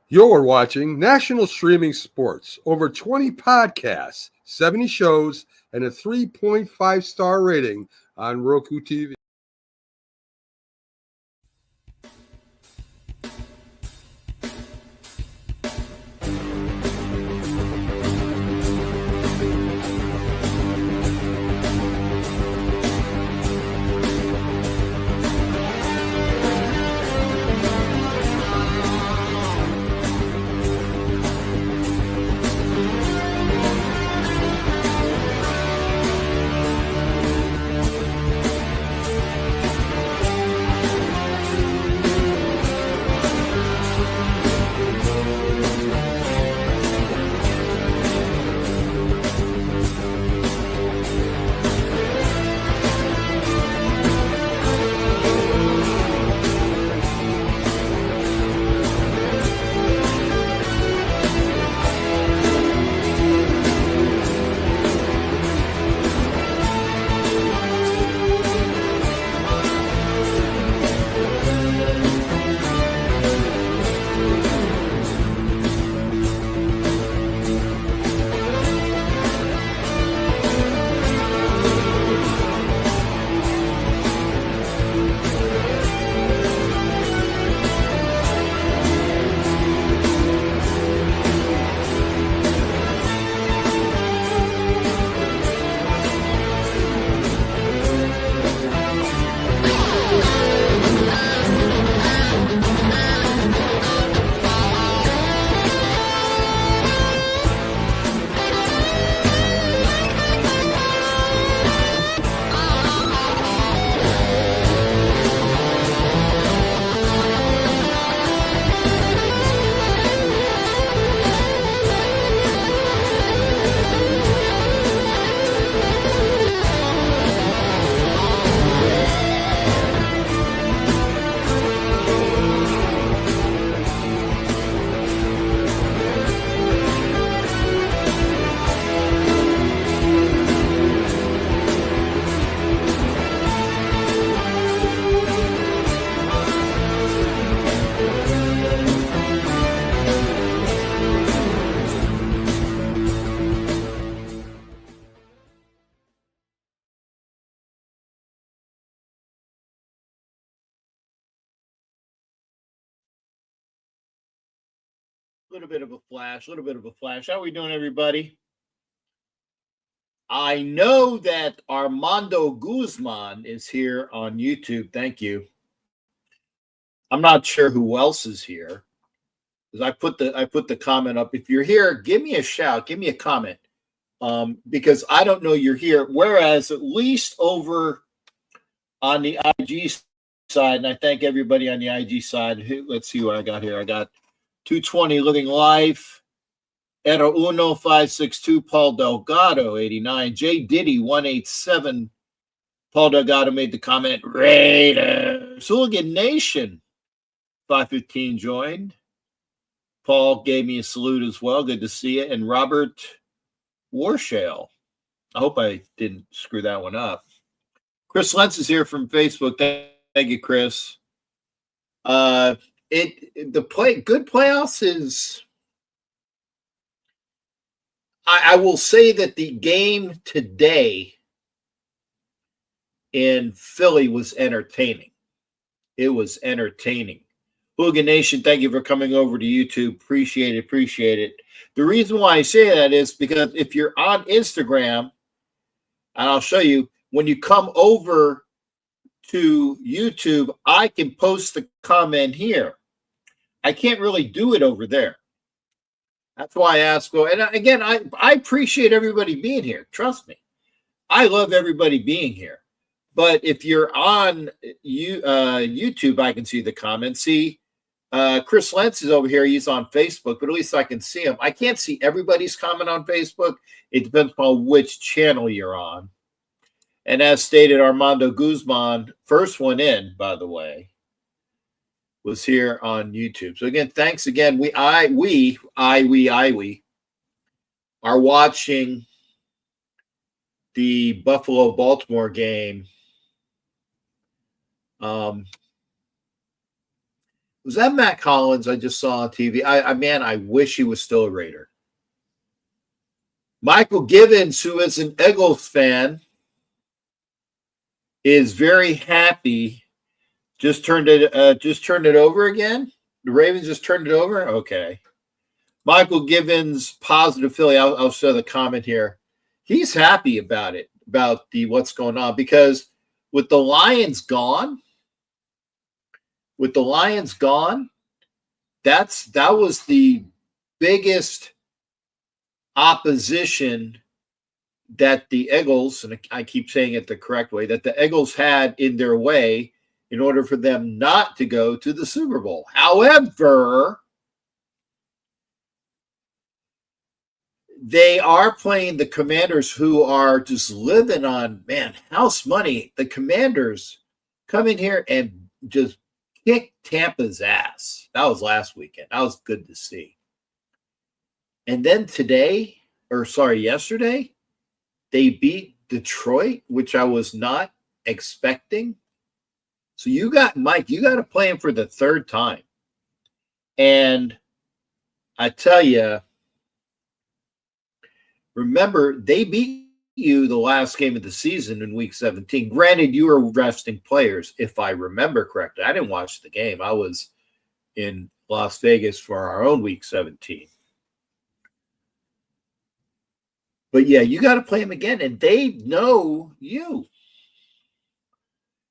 You're watching National Streaming Sports. Over 20 podcasts, 70 shows, and a 3.5-star rating on Roku TV. Little bit of a flash, little bit of a flash. How are we doing, everybody? I know that Armando Guzman is here on YouTube. Thank you. I'm not sure who else is here. Because I put the comment up. If you're here, give me a shout, give me a comment. Because I don't know you're here. Whereas at least over on the IG side, and I thank everybody on the IG side. Let's see what I got here. I got 220 Living Life, Era Uno 562, Paul Delgado 89, J Diddy 187. Paul Delgado made the comment, Raiders. Hooligan Nation 515 joined. Paul gave me a salute as well. Good to see you. And Robert Warshale. I hope I didn't screw that one up. Chris Lentz is here from Facebook. Thank you, Chris. Good playoffs is. I will say that the game today in Philly was entertaining. It was entertaining. Hooligan Nation, thank you for coming over to YouTube. Appreciate it. Appreciate it. The reason why I say that is because if you're on Instagram, and I'll show you, when you come over to YouTube, I can post the comment here. I can't really do it over there. That's why I ask. And again, I appreciate everybody being here. Trust me. I love everybody being here. But if you're on YouTube, I can see the comments. See, Chris Lentz is over here. He's on Facebook, but at least I can see him. I can't see everybody's comment on Facebook. It depends upon which channel you're on. And as stated, Armando Guzman, first one in, by the way, was here on YouTube. So again, thanks again. We are watching the Buffalo-Baltimore game. Was that Matt Collins I just saw on TV? Man, I wish he was still a Raider. Michael Givens, who is an Eagles fan, is very happy. Just turned it over again. The Ravens just turned it over. Okay. Michael Givens, positive Philly. I'll show the comment here. He's happy about it, about what's going on, because with the Lions gone, that was the biggest opposition that the Eagles, and I keep saying it the correct way, that the Eagles had in their way in order for them not to go to the Super Bowl. However, they are playing the Commanders, who are just living on, man, house money. The Commanders come in here and just kick Tampa's ass. That was last weekend. That was good to see. And then yesterday, they beat Detroit, which I was not expecting. So you got Mike, you got to play him for the third time. And I tell you, remember, they beat you the last game of the season in week 17. Granted, you were resting players, if I remember correctly. I didn't watch the game. I was in Las Vegas for our own week 17. But yeah, you got to play them again, and they know you.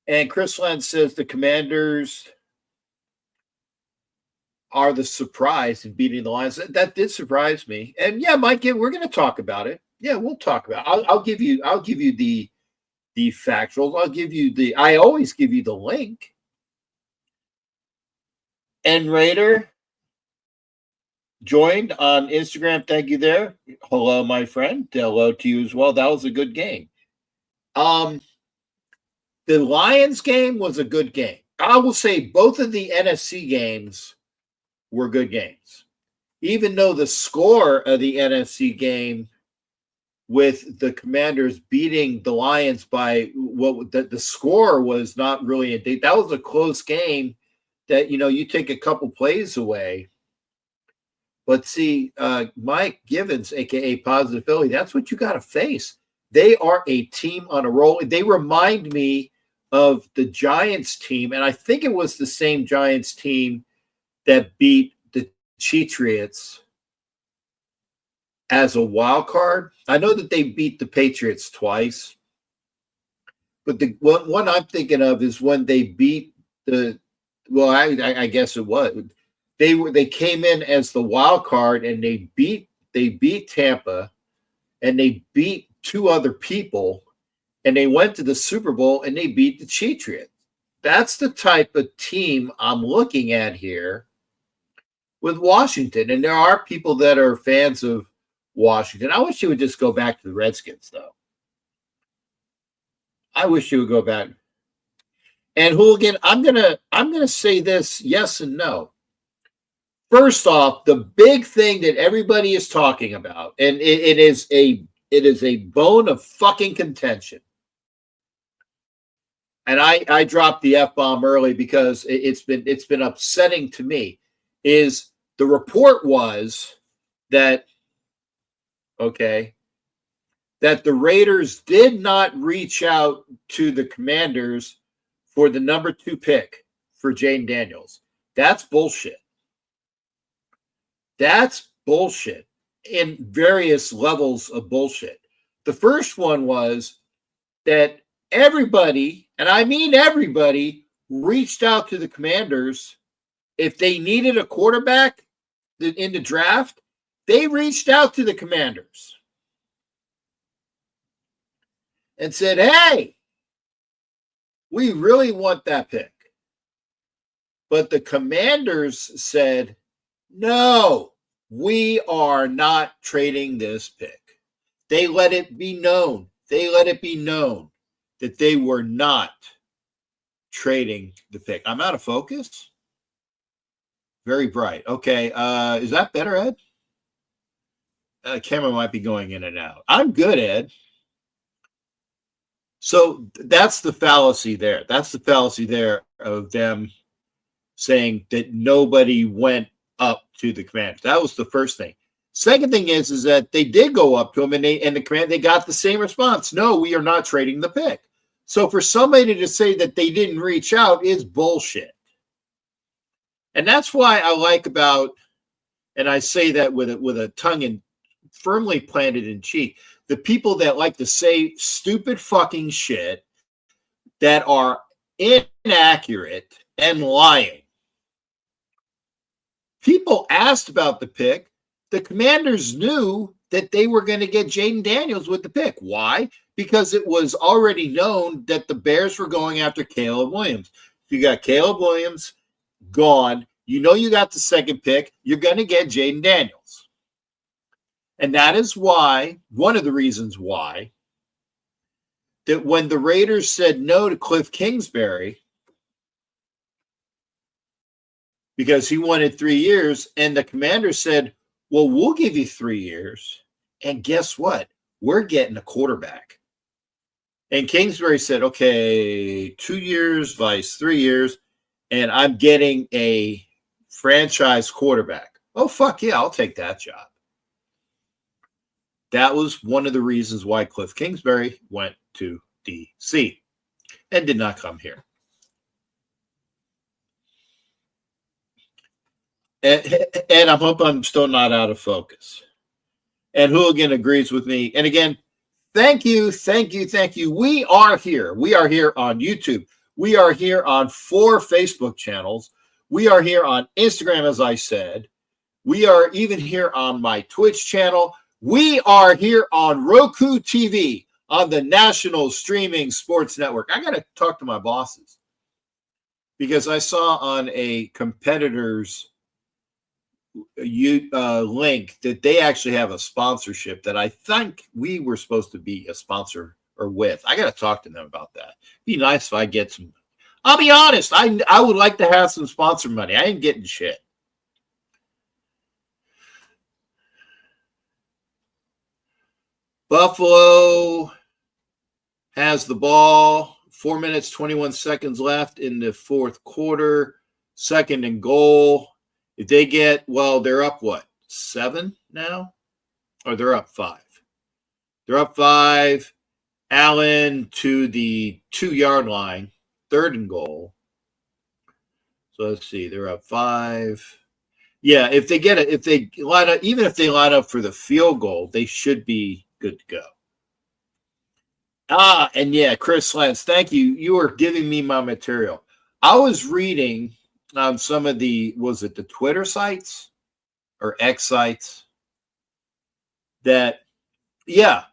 And Chris Lentz says the Commanders are the surprise in beating the Lions. That did surprise me. And yeah, Mike, we're going to talk about it. Yeah, we'll talk about it. I'll give you the factuals. I always give you the link. And Raider joined on Instagram. Thank you there. Hello, my friend. Hello to you as well. That was a good game. The Lions game was a good game. I will say both of the NFC games were good games. Even though the score of the NFC game with the Commanders beating the Lions by the score was not really that was a close game that, you take a couple plays away. But see, Mike Givens, a.k.a. Positive Philly, that's what you got to face. They are a team on a roll. They remind me of the Giants team, and I think it was the same Giants team that beat the Patriots as a wild card. I know that they beat the Patriots twice, but the one I'm thinking of is when they beat I guess it was. They came in as the wild card, and they beat Tampa, and they beat two other people, and they went to the Super Bowl and they beat the Patriots. That's the type of team I'm looking at here with Washington. And there are people that are fans of Washington. I wish you would just go back to the Redskins, though. I wish you would go back. And Hooligan, I'm gonna say this, yes and no. First off, the big thing that everybody is talking about, and it is a bone of fucking contention. And I dropped the F-bomb early because it's been upsetting to me, is the report was that the Raiders did not reach out to the Commanders for the number 2 pick for Jane Daniels. That's bullshit. That's bullshit in various levels of bullshit. The first one was that everybody, and I mean everybody, reached out to the Commanders. If they needed a quarterback in the draft, they reached out to the Commanders and said, hey, we really want that pick. But the Commanders said, no, we are not trading this pick. They let it be known. That they were not trading the pick. I'm out of focus. Very bright. Okay. Is that better, Ed? Camera might be going in and out. I'm good, Ed. So that's the fallacy there. That's the fallacy there of them saying that nobody went up to the Commanders. That was the first thing. Second thing is that they did go up to him, and they got the same response. No, we are not trading the pick. So for somebody to say that they didn't reach out is bullshit. And that's why I like about, and I say that with a tongue and firmly planted in cheek, the people that like to say stupid fucking shit that are inaccurate and lying. People asked about the pick. The Commanders knew that they were going to get Jaden Daniels with the pick. Why? Because it was already known that the Bears were going after Caleb Williams. If you got Caleb Williams gone, you know you got the second pick, you're going to get Jaden Daniels. And that is why, one of the reasons why, that when the Raiders said no to Cliff Kingsbury, because he wanted 3 years, and the Commanders said, well, we'll give you 3 years. And guess what? We're getting a quarterback. And Kingsbury said, okay, 2 years, Vice, 3 years, and I'm getting a franchise quarterback. Oh, fuck yeah, I'll take that job. That was one of the reasons why Cliff Kingsbury went to D.C. and did not come here. And I hope I'm still not out of focus. And Hooligan agrees with me. And again, thank you. We are here. We are here on YouTube. We are here on 4 Facebook channels. We are here on Instagram, as I said. We are even here on my Twitch channel. We are here on Roku TV on the National Streaming Sports Network. I got to talk to my bosses because I saw on a competitor's link that they actually have a sponsorship that I think we were supposed to be a sponsor or with. I got to talk to them about that. Be nice if I get some. I'll be honest. I would like to have some sponsor money. I ain't getting shit. Buffalo has the ball. 4 minutes, 21 seconds left in the fourth quarter. 2nd and goal. If they get, well, they're up what? 7 now? Or they're up 5. They're up 5. Allen to the 2-yard line. 3rd and goal. So let's see. They're up 5. Yeah, if they get it, if they line up, even if they line up for the field goal, they should be good to go. And yeah, Chris Lance, thank you. You are giving me my material. I was reading on some of the, was it the Twitter sites or X sites that, yeah,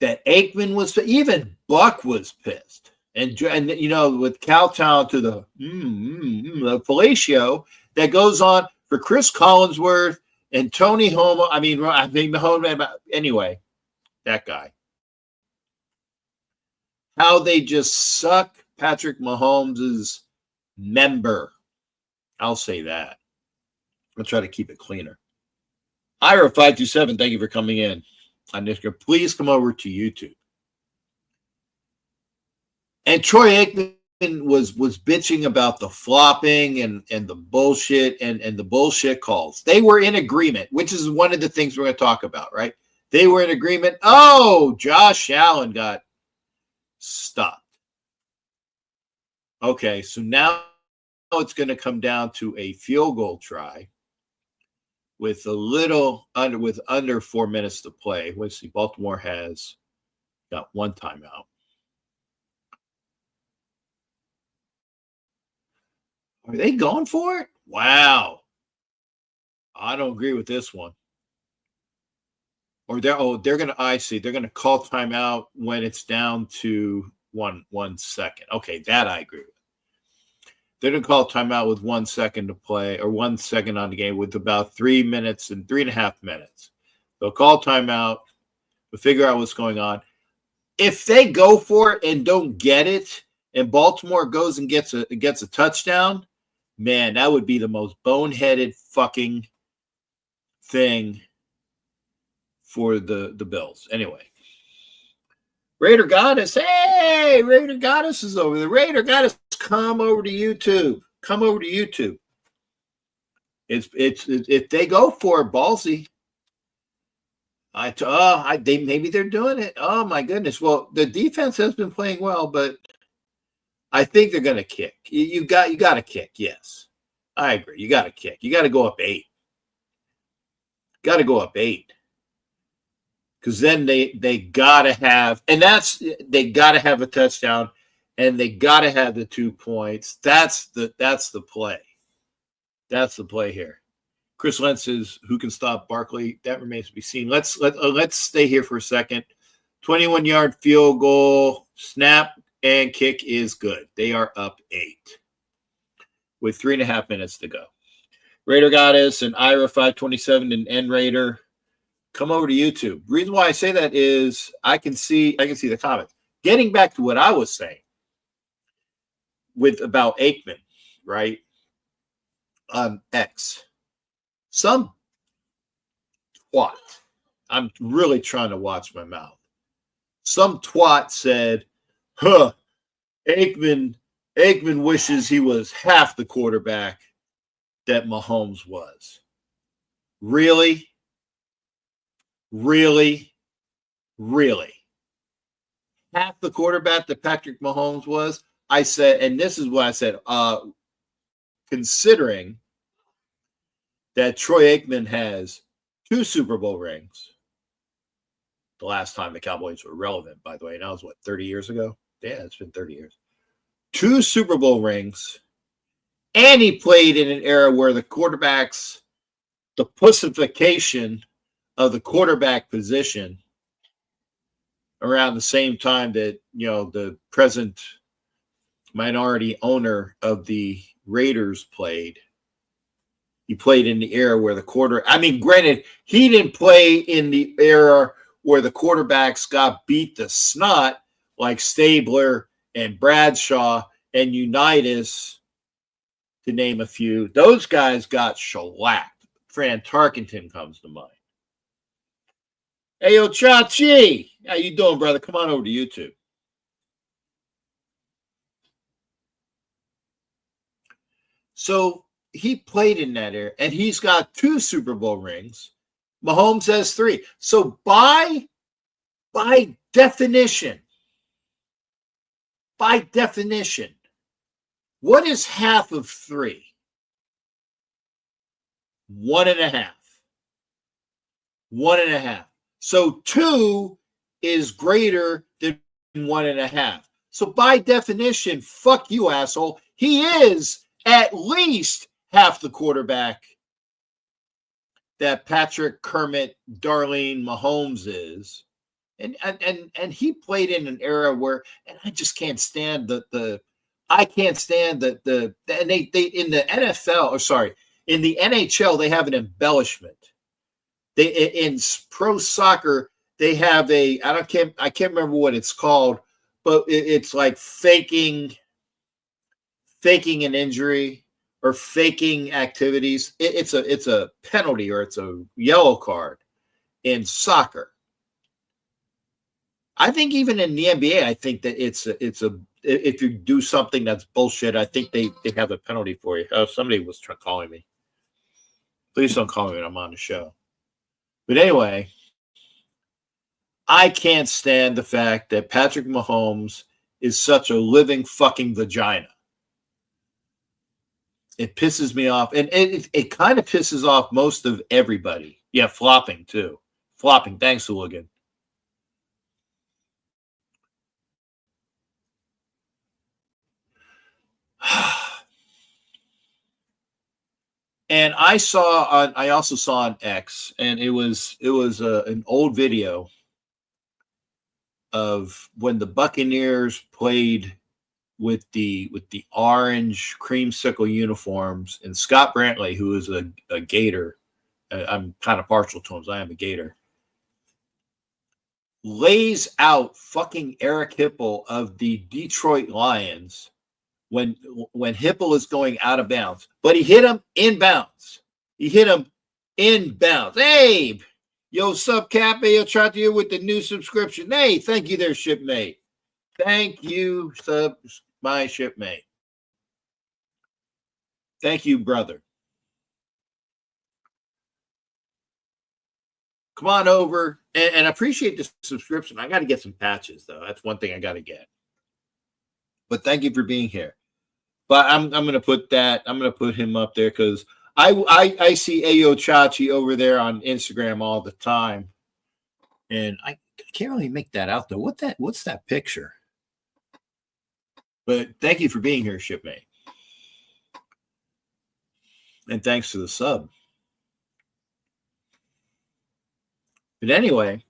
that Aikman was, even Buck was pissed. And you know, with Cowtown to the fellatio that goes on for Chris Collinsworth and Tony Homo. Anyway, that guy. How they just suck Patrick Mahomes' member. I'll say that. I'll try to keep it cleaner. Ira527, thank you for coming in. Please come over to YouTube. And Troy Aikman was bitching about the flopping and the bullshit and the bullshit calls. They were in agreement, which is one of the things we're going to talk about, right? They were in agreement. Oh, Josh Allen got stopped. Okay, so now it's going to come down to a field goal try with under 4 minutes to play. Let's see, Baltimore has got 1 timeout. Are they going for it? Wow. I don't agree with this one. Or they're going to, I see, they're going to call timeout when it's down to one second. Okay, that I agree with. They're going to call timeout with 1 second to play, or 1 second on the game with about 3 minutes and 3.5 minutes. They'll call timeout. We'll figure out what's going on. If they go for it and don't get it, and Baltimore goes and gets a touchdown, man, that would be the most boneheaded fucking thing for the Bills. Anyway. Raider Goddess. Hey, Raider Goddess is over there. Raider Goddess, come over to YouTube. come over to YouTube. It's if they go for it, ballsy. Maybe they're doing it. Oh my goodness. Well, the defense has been playing well, but I think they're going to kick. You got to kick. Yes, I agree. You got to kick. You got to go up 8. Got to go up 8. Because then they got to have, and they got to have a touchdown, and they got to have the 2 points. That's the play. That's the play here. Chris Lentz says, who can stop Barkley? That remains to be seen. Let's stay here for a second. 21-yard field goal, snap, and kick is good. They are up 8 with 3.5 minutes to go. Raider Goddess and Ira 527 and N Raider. Come over to YouTube. The reason why I say that is I can see the comments. Getting back to what I was saying about Aikman, right? On X. Some twat. I'm really trying to watch my mouth. Some twat said, Aikman wishes he was half the quarterback that Mahomes was. Really? Really? Really? Half the quarterback that Patrick Mahomes was? I said, and this is what I said, considering that Troy Aikman has 2 Super Bowl rings. The last time the Cowboys were relevant, by the way, and that was 30 years ago? Yeah, it's been 30 years. 2 Super Bowl rings, and he played in an era where the pussification of the quarterback position around the same time that, the present minority owner of the Raiders played. He played in the era where granted, he didn't play in the era where the quarterbacks got beat to snot like Stabler and Bradshaw and Unitas, to name a few. Those guys got shellacked. Fran Tarkenton comes to mind. Hey, yo, Chachi. How you doing, brother? Come on over to YouTube. So he played in that era, and he's got 2 Super Bowl rings. Mahomes has 3. So by definition, what is half of 3? 1.5. 1.5. So 2 is greater than 1.5. So by definition, fuck you, asshole. He is at least half the quarterback that Patrick Kermit Darlene Mahomes is. And he played in an era where, and I just can't stand and they in the NFL, in the NHL, they have an embellishment. In pro soccer, they have I can't remember what it's called, but it's like faking an injury or faking activities. It's a penalty, or it's a yellow card in soccer. I think even in the NBA, I think that if you do something that's bullshit, I think they have a penalty for you. Oh, somebody was calling me. Please don't call me when I'm on the show. But anyway, I can't stand the fact that Patrick Mahomes is such a living fucking vagina. It pisses me off. And it kind of pisses off most of everybody. Yeah, flopping too. Flopping. Thanks, Hooligan. And I also saw on X, and it was an old video of when the Buccaneers played with the orange creamsicle uniforms, and Scott Brantley, who is a Gator, I'm kind of partial to him, so I am a Gator, lays out fucking Eric Hipple of the Detroit Lions when Hipple is going out of bounds, but he hit him in bounds. Hey, yo, sup, Cap? I'll try to you with the new subscription. Hey, thank you there, shipmate. Thank you, my shipmate. Thank you, brother. Come on over and appreciate the subscription. I got to get some patches, though. That's one thing I got to get. But thank you for being here. But I'm going to put that. I'm going to put him up there because I see Ayo Chachi over there on Instagram all the time. And I can't really make that out, though. What's that picture? But thank you for being here, shipmate. And thanks for the sub. But anyway,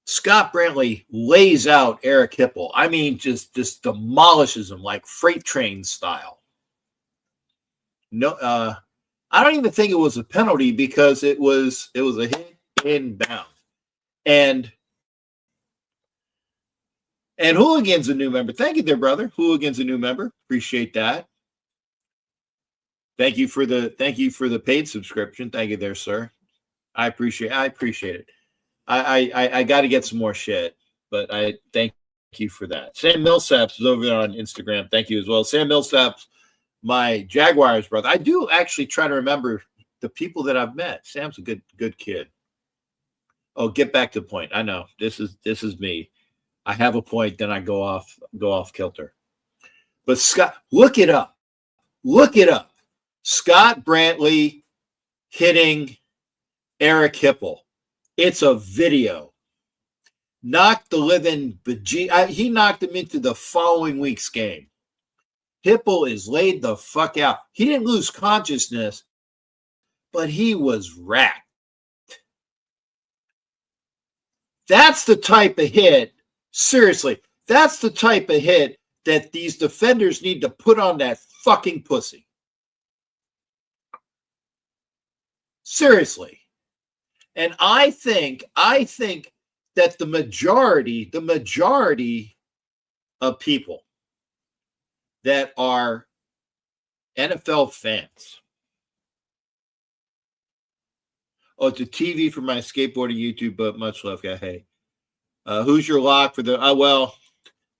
Scott Brantley lays out Eric Hipple. I mean, just demolishes him like freight train style. No, I don't even think it was a penalty because it was a hit inbound. And Hooligan's a new member. Thank you there, brother. Hooligan's a new member. Appreciate that. Thank you for the paid subscription. Thank you there, sir. I appreciate it. I got to get some more shit, but I thank you for that. Sam Millsaps is over there on Instagram. Thank you as well. Sam Millsaps, my Jaguars brother. I do actually try to remember the people that I've met. Sam's a good kid. Oh, get back to the point. I know this is me. I have a point, then I go off kilter. But Scott, look it up. Look it up. Scott Brantley hitting Eric Hipple. It's a video. Knocked the living he knocked him into the following week's game. Hipple is laid the fuck out. He didn't lose consciousness, but he was racked. That's the type of hit, seriously, that's the type of hit that these defenders need to put on that fucking pussy. Seriously. And I think that the majority of people that are NFL fans. Oh, it's a TV for my skateboarding YouTube, but much love, guy. Hey, who's your lock for the? Well,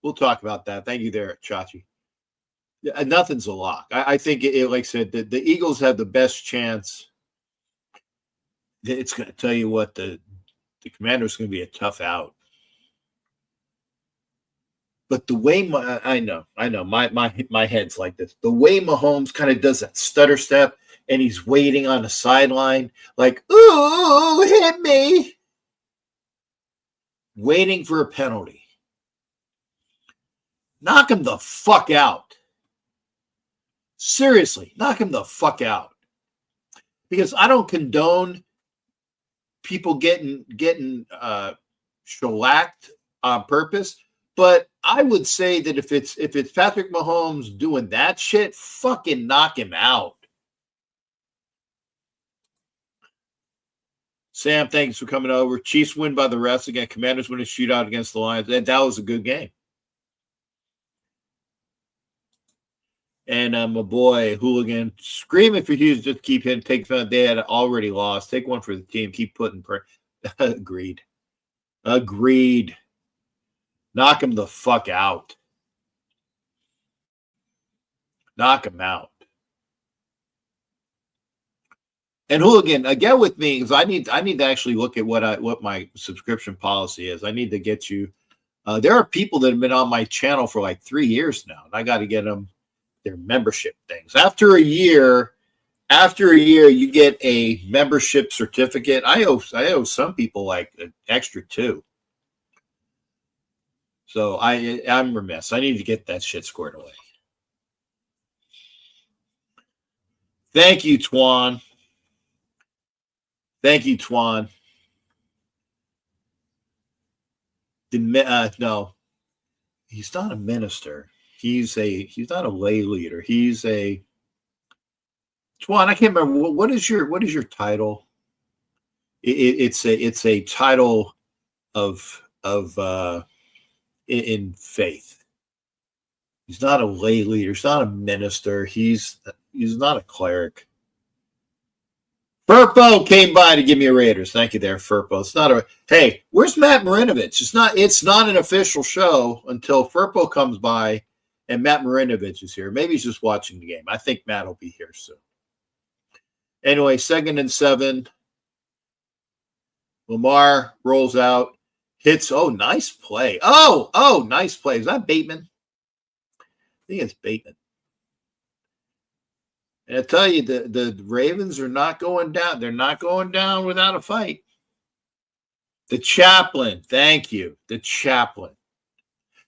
we'll talk about that. Thank you there, Chachi. Nothing's a lock. I think like I said, the Eagles have the best chance. It's going to tell you what the Commander's going to be a tough out. But the way I know my head's like this. The way Mahomes kind of does that stutter step and he's waiting on the sideline like, ooh, hit me. Waiting for a penalty. Knock him the fuck out. Seriously, knock him the fuck out. Because I don't condone people getting shellacked on purpose. But I would say that if it's Patrick Mahomes doing that shit, fucking knock him out. Sam, thanks for coming over. Chiefs win by the refs again. Commanders win a shootout against the Lions. And that was a good game. And my boy, Hooligan, screaming for Hughes, just keep hitting. Take fun. They had already lost. Take one for the team. Keep putting prayer. Agreed. Knock him the fuck out. Knock him out. And Hooligan, get with me because I need to actually look at what my subscription policy is. I need to get you. There are people that have been on my channel for like 3 years now, and I got to get them their membership things. After a year, you get a membership certificate. I owe some people like an extra $2. So I'm remiss. I need to get that shit squared away. Thank you, Twan. No, he's not a minister. He's not a lay leader. He's a Twan. I can't remember what is your title. It's a title of in faith. He's not a lay leader. He's not a minister. He's not a cleric. Furpo came by to give me a Raiders. Thank you there, Furpo. It's not a hey, where's Matt Marinovich? It's not an official show until Furpo comes by And Matt Marinovich is here. Maybe he's just watching the game. I think Matt will be here soon. Anyway, 2nd and 7. Lamar rolls out, hits. Oh, nice play. Oh, nice play. Is that Bateman? I think it's Bateman. And I tell you, the Ravens are not going down. They're not going down without a fight. The chaplain. Thank you. The chaplain.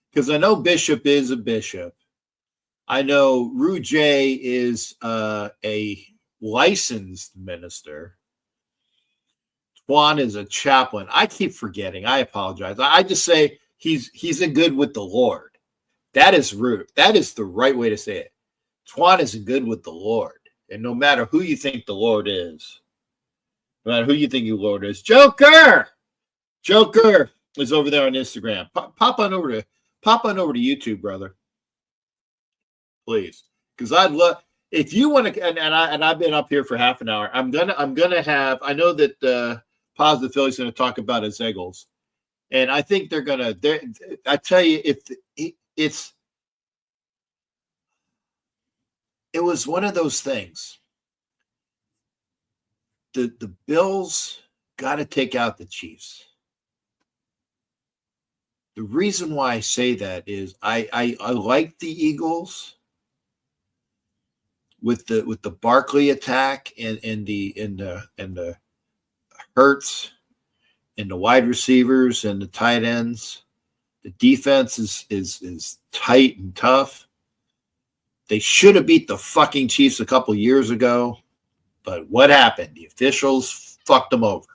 Because I know Bishop is a bishop. I know Rue J is a licensed minister. Juan is a chaplain. I keep forgetting. I apologize. I just say he's a good with the Lord. That is rude. That is the right way to say it. Juan is good with the Lord. And no matter who you think the Lord is, no matter who you think your Lord is, Joker is over there on Instagram. Pop on over to YouTube, brother. Please. Because I'd love, if you want to, and I've been up here for half an hour. I'm gonna have, I know that Positive Philly's gonna talk about his Eagles. And I think they're gonna, I tell you, it was one of those things. The Bills got to take out the Chiefs. The reason why I say that is I like the Eagles with the Barkley attack and the Hurts and the wide receivers and the tight ends. The defense is tight and tough. They should have beat the fucking Chiefs a couple years ago, but what happened? The officials fucked them over.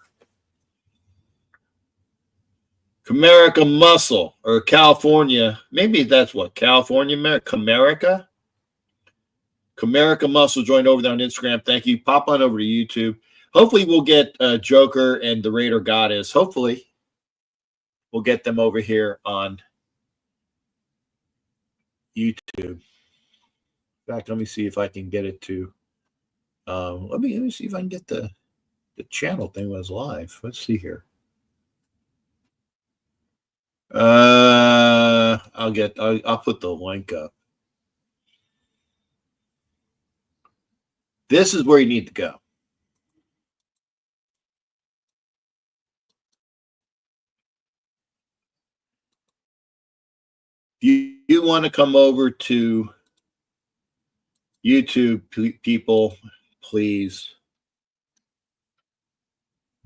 Comerica Muscle, or California, maybe that's what, California, Comerica? Comerica Muscle joined over there on Instagram. Thank you. Pop on over to YouTube. Hopefully we'll get Joker and the Raider Goddess. Hopefully we'll get them over here on YouTube. In fact, let me see if I can get it to. Let me see if I can get the channel thing was live. Let's see here. I'll put the link up. This is where you need to go. If you want to come over to YouTube, people, please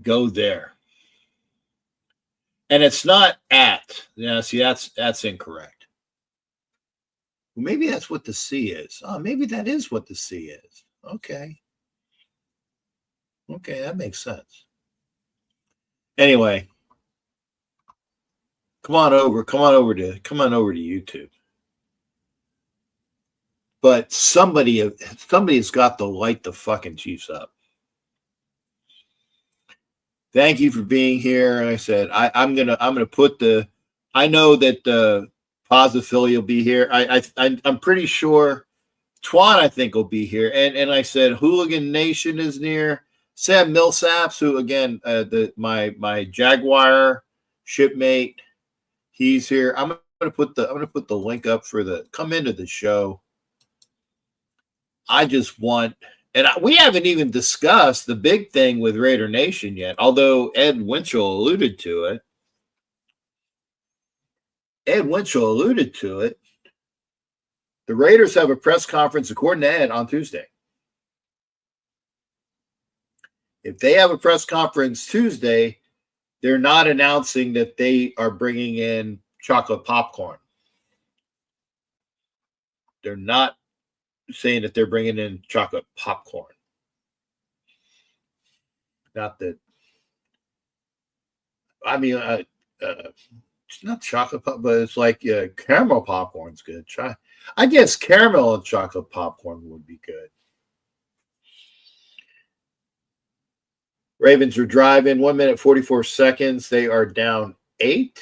go there. And it's not at. Yeah, see, that's incorrect. Well, maybe that's what the C is. Oh, maybe that is what the C is. Okay. Okay, that makes sense. Anyway, come on over to YouTube. But somebody's got to light the fucking Chiefs up. Thank you for being here. Like I said, I'm gonna put the. I know that the Positive Philly will be here. I'm pretty sure Twan, I think, will be here. And I said Hooligan Nation is near. Sam Millsaps, who again, my Jaguar shipmate, he's here. I'm gonna put the link up for the come into the show. I just want. And we haven't even discussed the big thing with Raider Nation yet, although Ed Winchell alluded to it. The Raiders have a press conference, according to Ed, on Tuesday. If they have a press conference Tuesday, they're not announcing that they are bringing in chocolate popcorn. They're not saying that they're bringing in chocolate popcorn. Not that. I mean, it's not chocolate pop, but it's like caramel popcorn's good. I guess caramel and chocolate popcorn would be good. Ravens are driving 1 minute 44 seconds. They are down 8.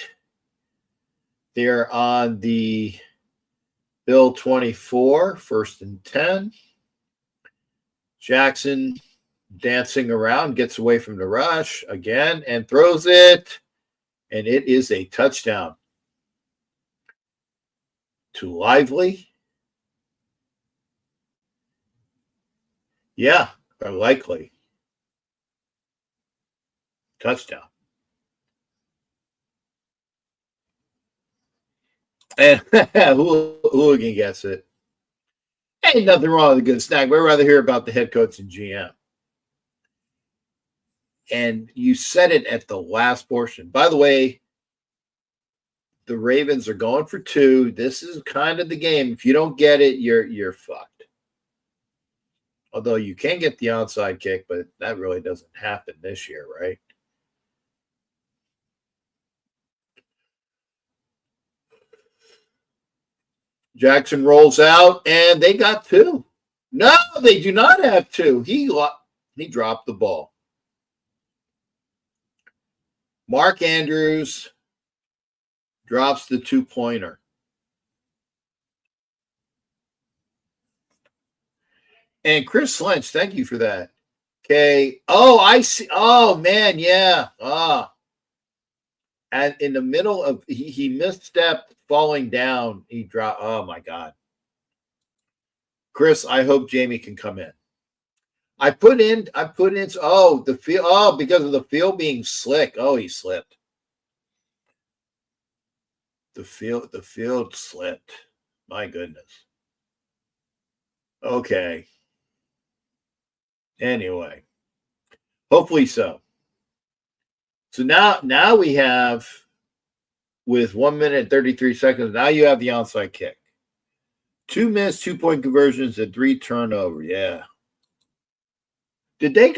They're on the Bill 24, 1st and 10. Jackson dancing around, gets away from the rush again and throws it. And it is a touchdown. to Lively. Yeah, likely. Touchdown. And Hooligan gets it. Ain't nothing wrong with a good snack. We'd rather hear about the head coach and GM. And you said it at the last portion. By the way, the Ravens are going for 2. This is kind of the game. If you don't get it, you're fucked. Although you can get the onside kick, but that really doesn't happen this year, right? Jackson rolls out, and they got 2. No, they do not have 2. He dropped the ball. Mark Andrews drops the 2-pointer. And Chris Lynch, thank you for that. Okay. Oh, I see. Oh, man, yeah. And in the middle of, he misstepped falling down. He dropped. Oh, my God. Chris, I hope Jamie can come in. I put in, the field. Oh, because of the field being slick. Oh, he slipped. The field slipped. My goodness. Okay. Anyway, hopefully so. So now we have, with 1 minute and 33 seconds, now you have the onside kick. 2 missed 2-point conversions and 3 turnovers. Yeah. Did they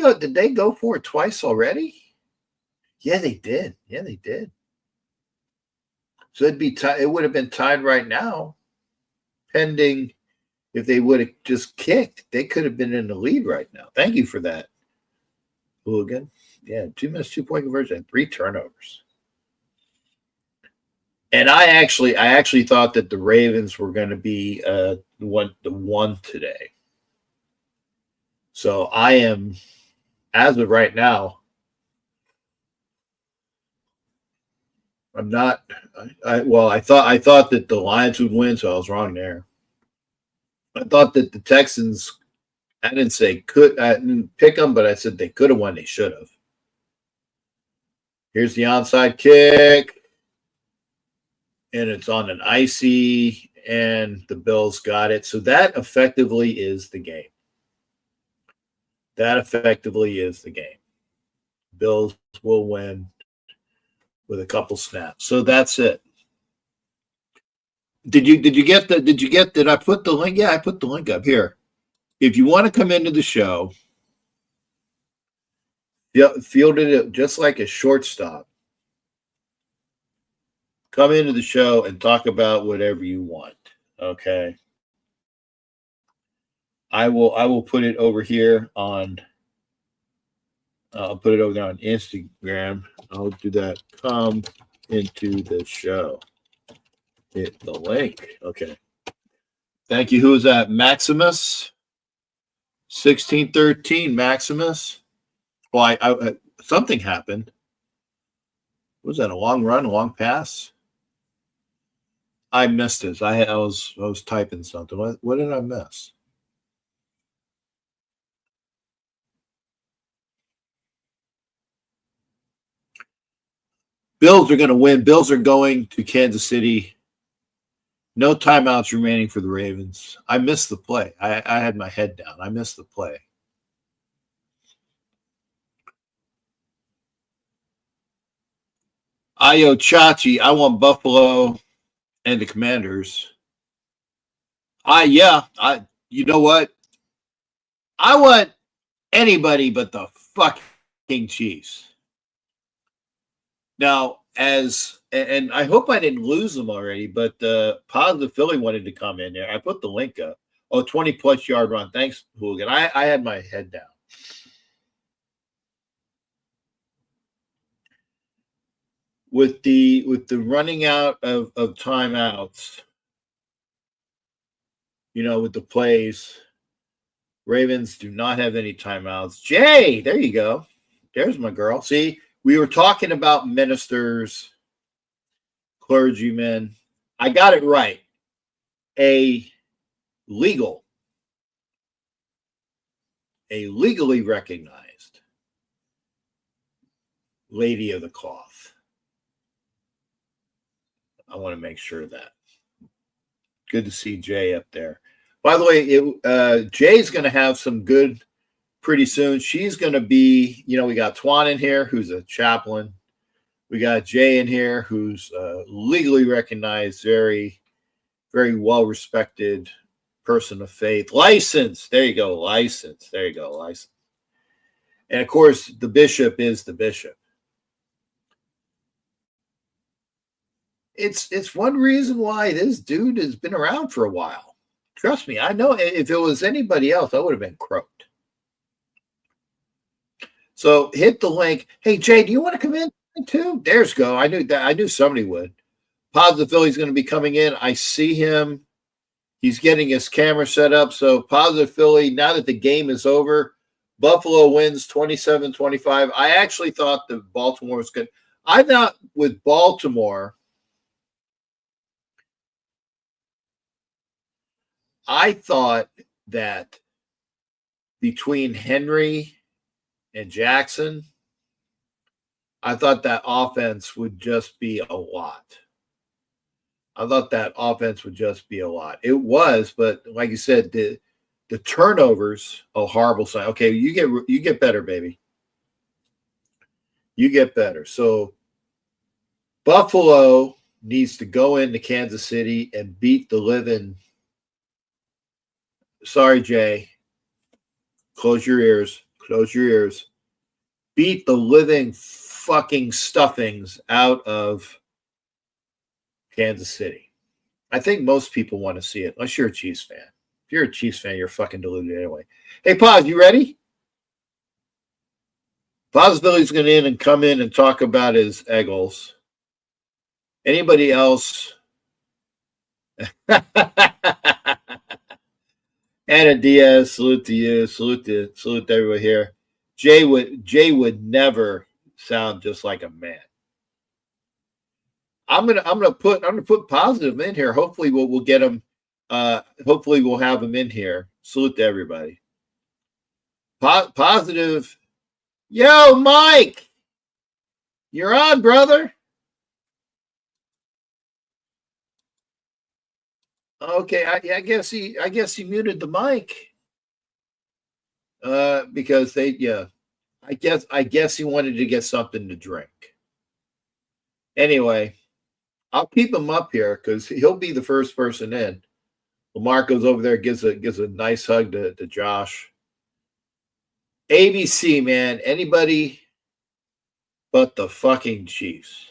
go for it twice already? Yeah, they did. So it would have been tied right now, pending. If they would have just kicked, they could have been in the lead right now. Thank you for that, Hooligan. Yeah, 2 missed 2-point conversion and 3 turnovers. And I actually thought that the Ravens were going to be the one today. So I am, as of right now, I'm not. I thought that the Lions would win, so I was wrong there. I thought that the Texans, I didn't pick them, but I said they could have won. They should have. Here's the onside kick. And it's on an icy, and the Bills got it. So that effectively is the game. Bills will win with a couple snaps. So that's it. Did I put the link? Yeah, I put the link up here. If you want to come into the show, fielded it just like a shortstop. Come into the show and talk about whatever you want. Okay. I will put it over here on. I'll put it over there on Instagram. I'll do that. Come into the show. Hit the link. Okay. Thank you. Who is that? Maximus. 1613. Maximus. Well, I something happened. Was that a long run? A long pass? I missed it. I was typing something. What did I miss? Bills are going to win. Bills are going to Kansas City. No timeouts remaining for the Ravens. I missed the play. I had my head down. I missed the play. Ayo Chachi, I want Buffalo and the Commanders. You know what? I want anybody but the fucking Chiefs. Now, and I hope I didn't lose them already, but Positive Philly wanted to come in there. I put the link up. 20-plus yard run. Thanks, Hooligan. I had my head down. With the running out of timeouts, with the plays, Ravens do not have any timeouts. Jay, there you go. There's my girl. See, we were talking about ministers, clergymen. I got it right. a legally recognized lady of the cloth. I want to make sure of that. Good to see Jay up there. By the way, Jay's going to have some good pretty soon. She's going to be, we got Twan in here, who's a chaplain. We got Jay in here, who's legally recognized, very, very well-respected person of faith. Licensed. There you go. Licensed. There you go. Licensed. And, of course, the bishop is the bishop. It's one reason why this dude has been around for a while. Trust me, I know if it was anybody else, I would have been croaked. So hit the link. Hey, Jay, do you want to come in too? There's go. I knew somebody would. Positive Philly's going to be coming in. I see him. He's getting his camera set up. So Positive Philly, now that the game is over, Buffalo wins 27-25. I actually thought that Baltimore was good. I thought with Baltimore, I thought that between Henry and Jackson, I thought that offense would just be a lot. I thought that offense would just be a lot. It was, but like you said, the turnovers, a horrible sign. Okay, you get better, baby. You get better. So Buffalo needs to go into Kansas City and beat the living. Sorry, Jay. Close your ears. Close your ears. Beat the living fucking stuffings out of Kansas City. I think most people want to see it, unless you're a Chiefs fan. If you're a Chiefs fan, you're fucking deluded anyway. Hey, Paz, you ready? Paz Billy's going to come in and talk about his Eagles. Anybody else? Anna Diaz, salute to you. Salute to everyone here. Jay would never sound just like a man. I'm gonna put Positive in here. Hopefully we'll get him. Hopefully we'll have him in here. Salute to everybody. Positive. Yo, Mike, you're on, brother. Okay, I guess he muted the mic. Because I guess he wanted to get something to drink. Anyway, I'll keep him up here because he'll be the first person in. Lamar goes over there, gives a nice hug to Josh. ABC, man, anybody but the fucking Chiefs.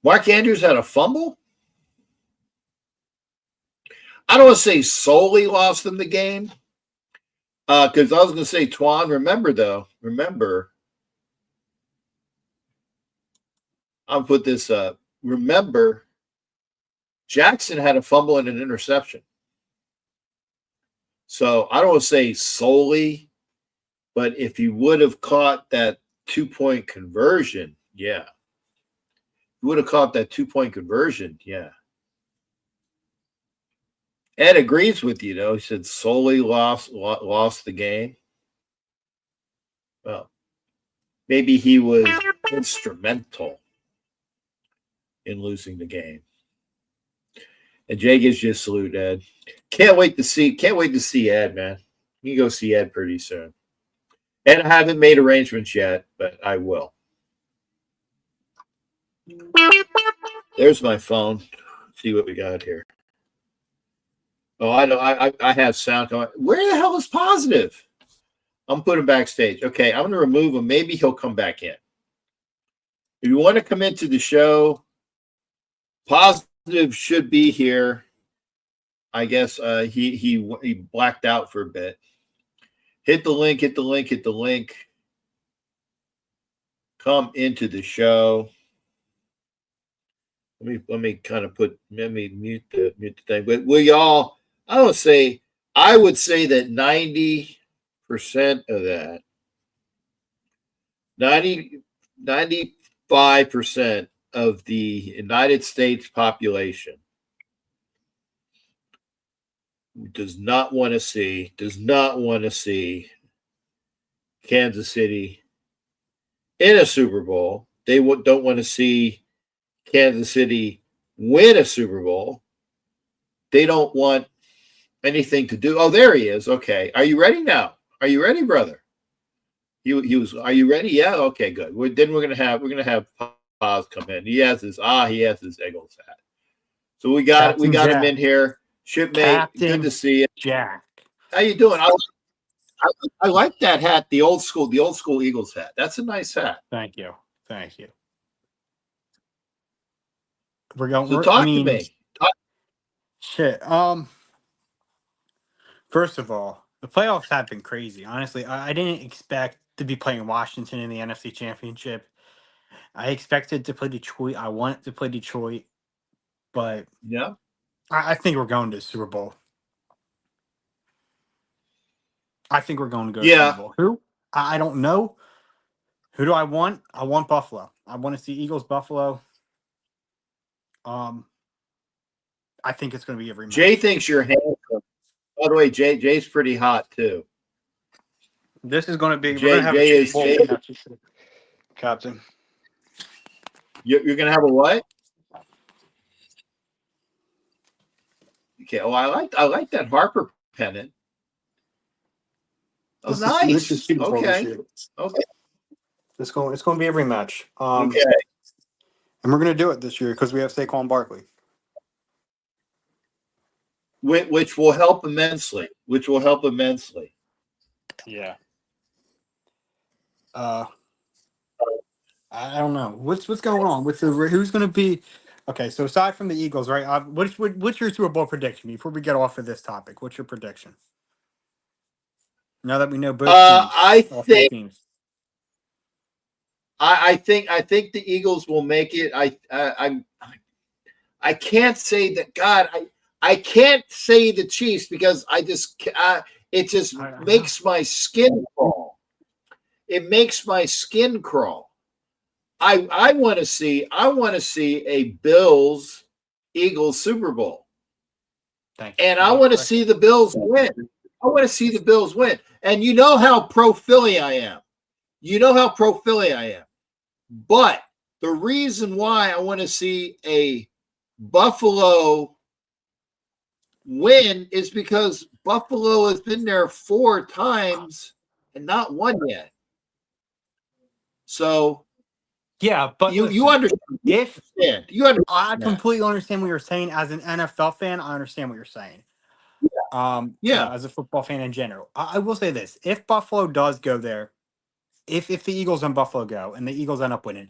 Mark Andrews had a fumble. I don't want to say solely lost them the game. Because I was going to say, Twan, remember, I'll put this up. Remember, Jackson had a fumble and an interception. So I don't want to say solely, but if he would have caught that 2-point conversion, yeah. He would have caught that 2-point conversion, yeah. Ed agrees with you, though. He said solely lost the game. Well, maybe he was instrumental in losing the game. And Jay gives you a salute, Ed. Can't wait to see Ed, man. You can go see Ed pretty soon. And I haven't made arrangements yet, but I will. There's my phone. Let's see what we got here. Oh, I know. I have sound going. Where the hell is Positive? I'm putting him backstage. Okay, I'm going to remove him. Maybe he'll come back in. If you want to come into the show, Positive should be here. I guess he blacked out for a bit. Hit the link. Come into the show. Let me kind of mute the thing. But will y'all? I would say that 90% of that, 95% of the United States population does not want to see Kansas City in a Super Bowl. They don't want to see Kansas City win a Super Bowl. They don't want anything to do. Oh, there he is. Okay. Are you ready now? Are you ready, brother? He was. Are you ready? Yeah. Okay. Good. Then we're gonna have Paz come in. He has his Eagles hat. So we got him in here. Shipmate, good to see you. Jack, how you doing? I like that hat. The old school Eagles hat. That's a nice hat. Thank you. We're going. So talk to me. Shit. First of all, the playoffs have been crazy. Honestly, I didn't expect to be playing Washington in the NFC Championship. I expected to play Detroit. I wanted to play Detroit, but yeah, I think we're going to the Super Bowl. I think we're going to go to the Super Bowl. Who? I don't know. Who do I want? I want Buffalo. I want to see Eagles Buffalo. I think it's going to be every match. Jay thinks you're handsome. By the way, Jay's pretty hot too. This is going to be Jay Captain. You're going to have a what? Okay. Oh, I like that Harper pennant. Oh, nice. Okay. It's going to be every match. Okay. And we're going to do it this year because we have Saquon Barkley. Which will help immensely. Yeah. I don't know what's going on with who's going to be. Okay, so aside from the Eagles, right? What's your Super Bowl prediction before we get off of this topic? What's your prediction? Now that we know both teams, I think the Eagles will make it. I can't say that. God, I can't say the Chiefs because it just makes my skin crawl. It makes my skin crawl. I want to see a Bills Eagles Super Bowl. And I want to see the Bills win. And you know how pro Philly I am. But the reason why I want to see a Buffalo win is because Buffalo has been there 4 times and not won yet. So yeah, but you understand. I completely understand what you're saying. As an NFL fan, I understand what you're saying. As a football fan in general, I will say this: if Buffalo does go there, if the Eagles and Buffalo go and the Eagles end up winning,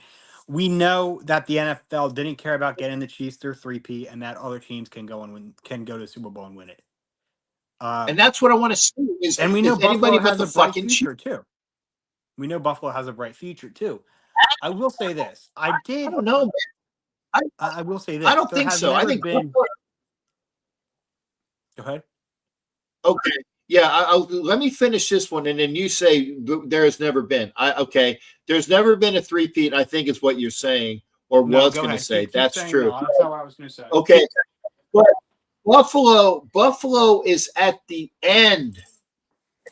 we know that the NFL didn't care about getting the Chiefs through 3P, and that other teams can go to the Super Bowl and win it. And that's what I want to see. And we know Buffalo has a bright future too. I will say this: I don't know. I will say this: I don't think so. I think. Go ahead. Okay. Yeah. Let me finish this one, and then you say there has never been. There's never been a 3-peat. I think is what you're saying, or was going to say. That's true. No, that's not what I was going to say. Okay, but Buffalo is at the end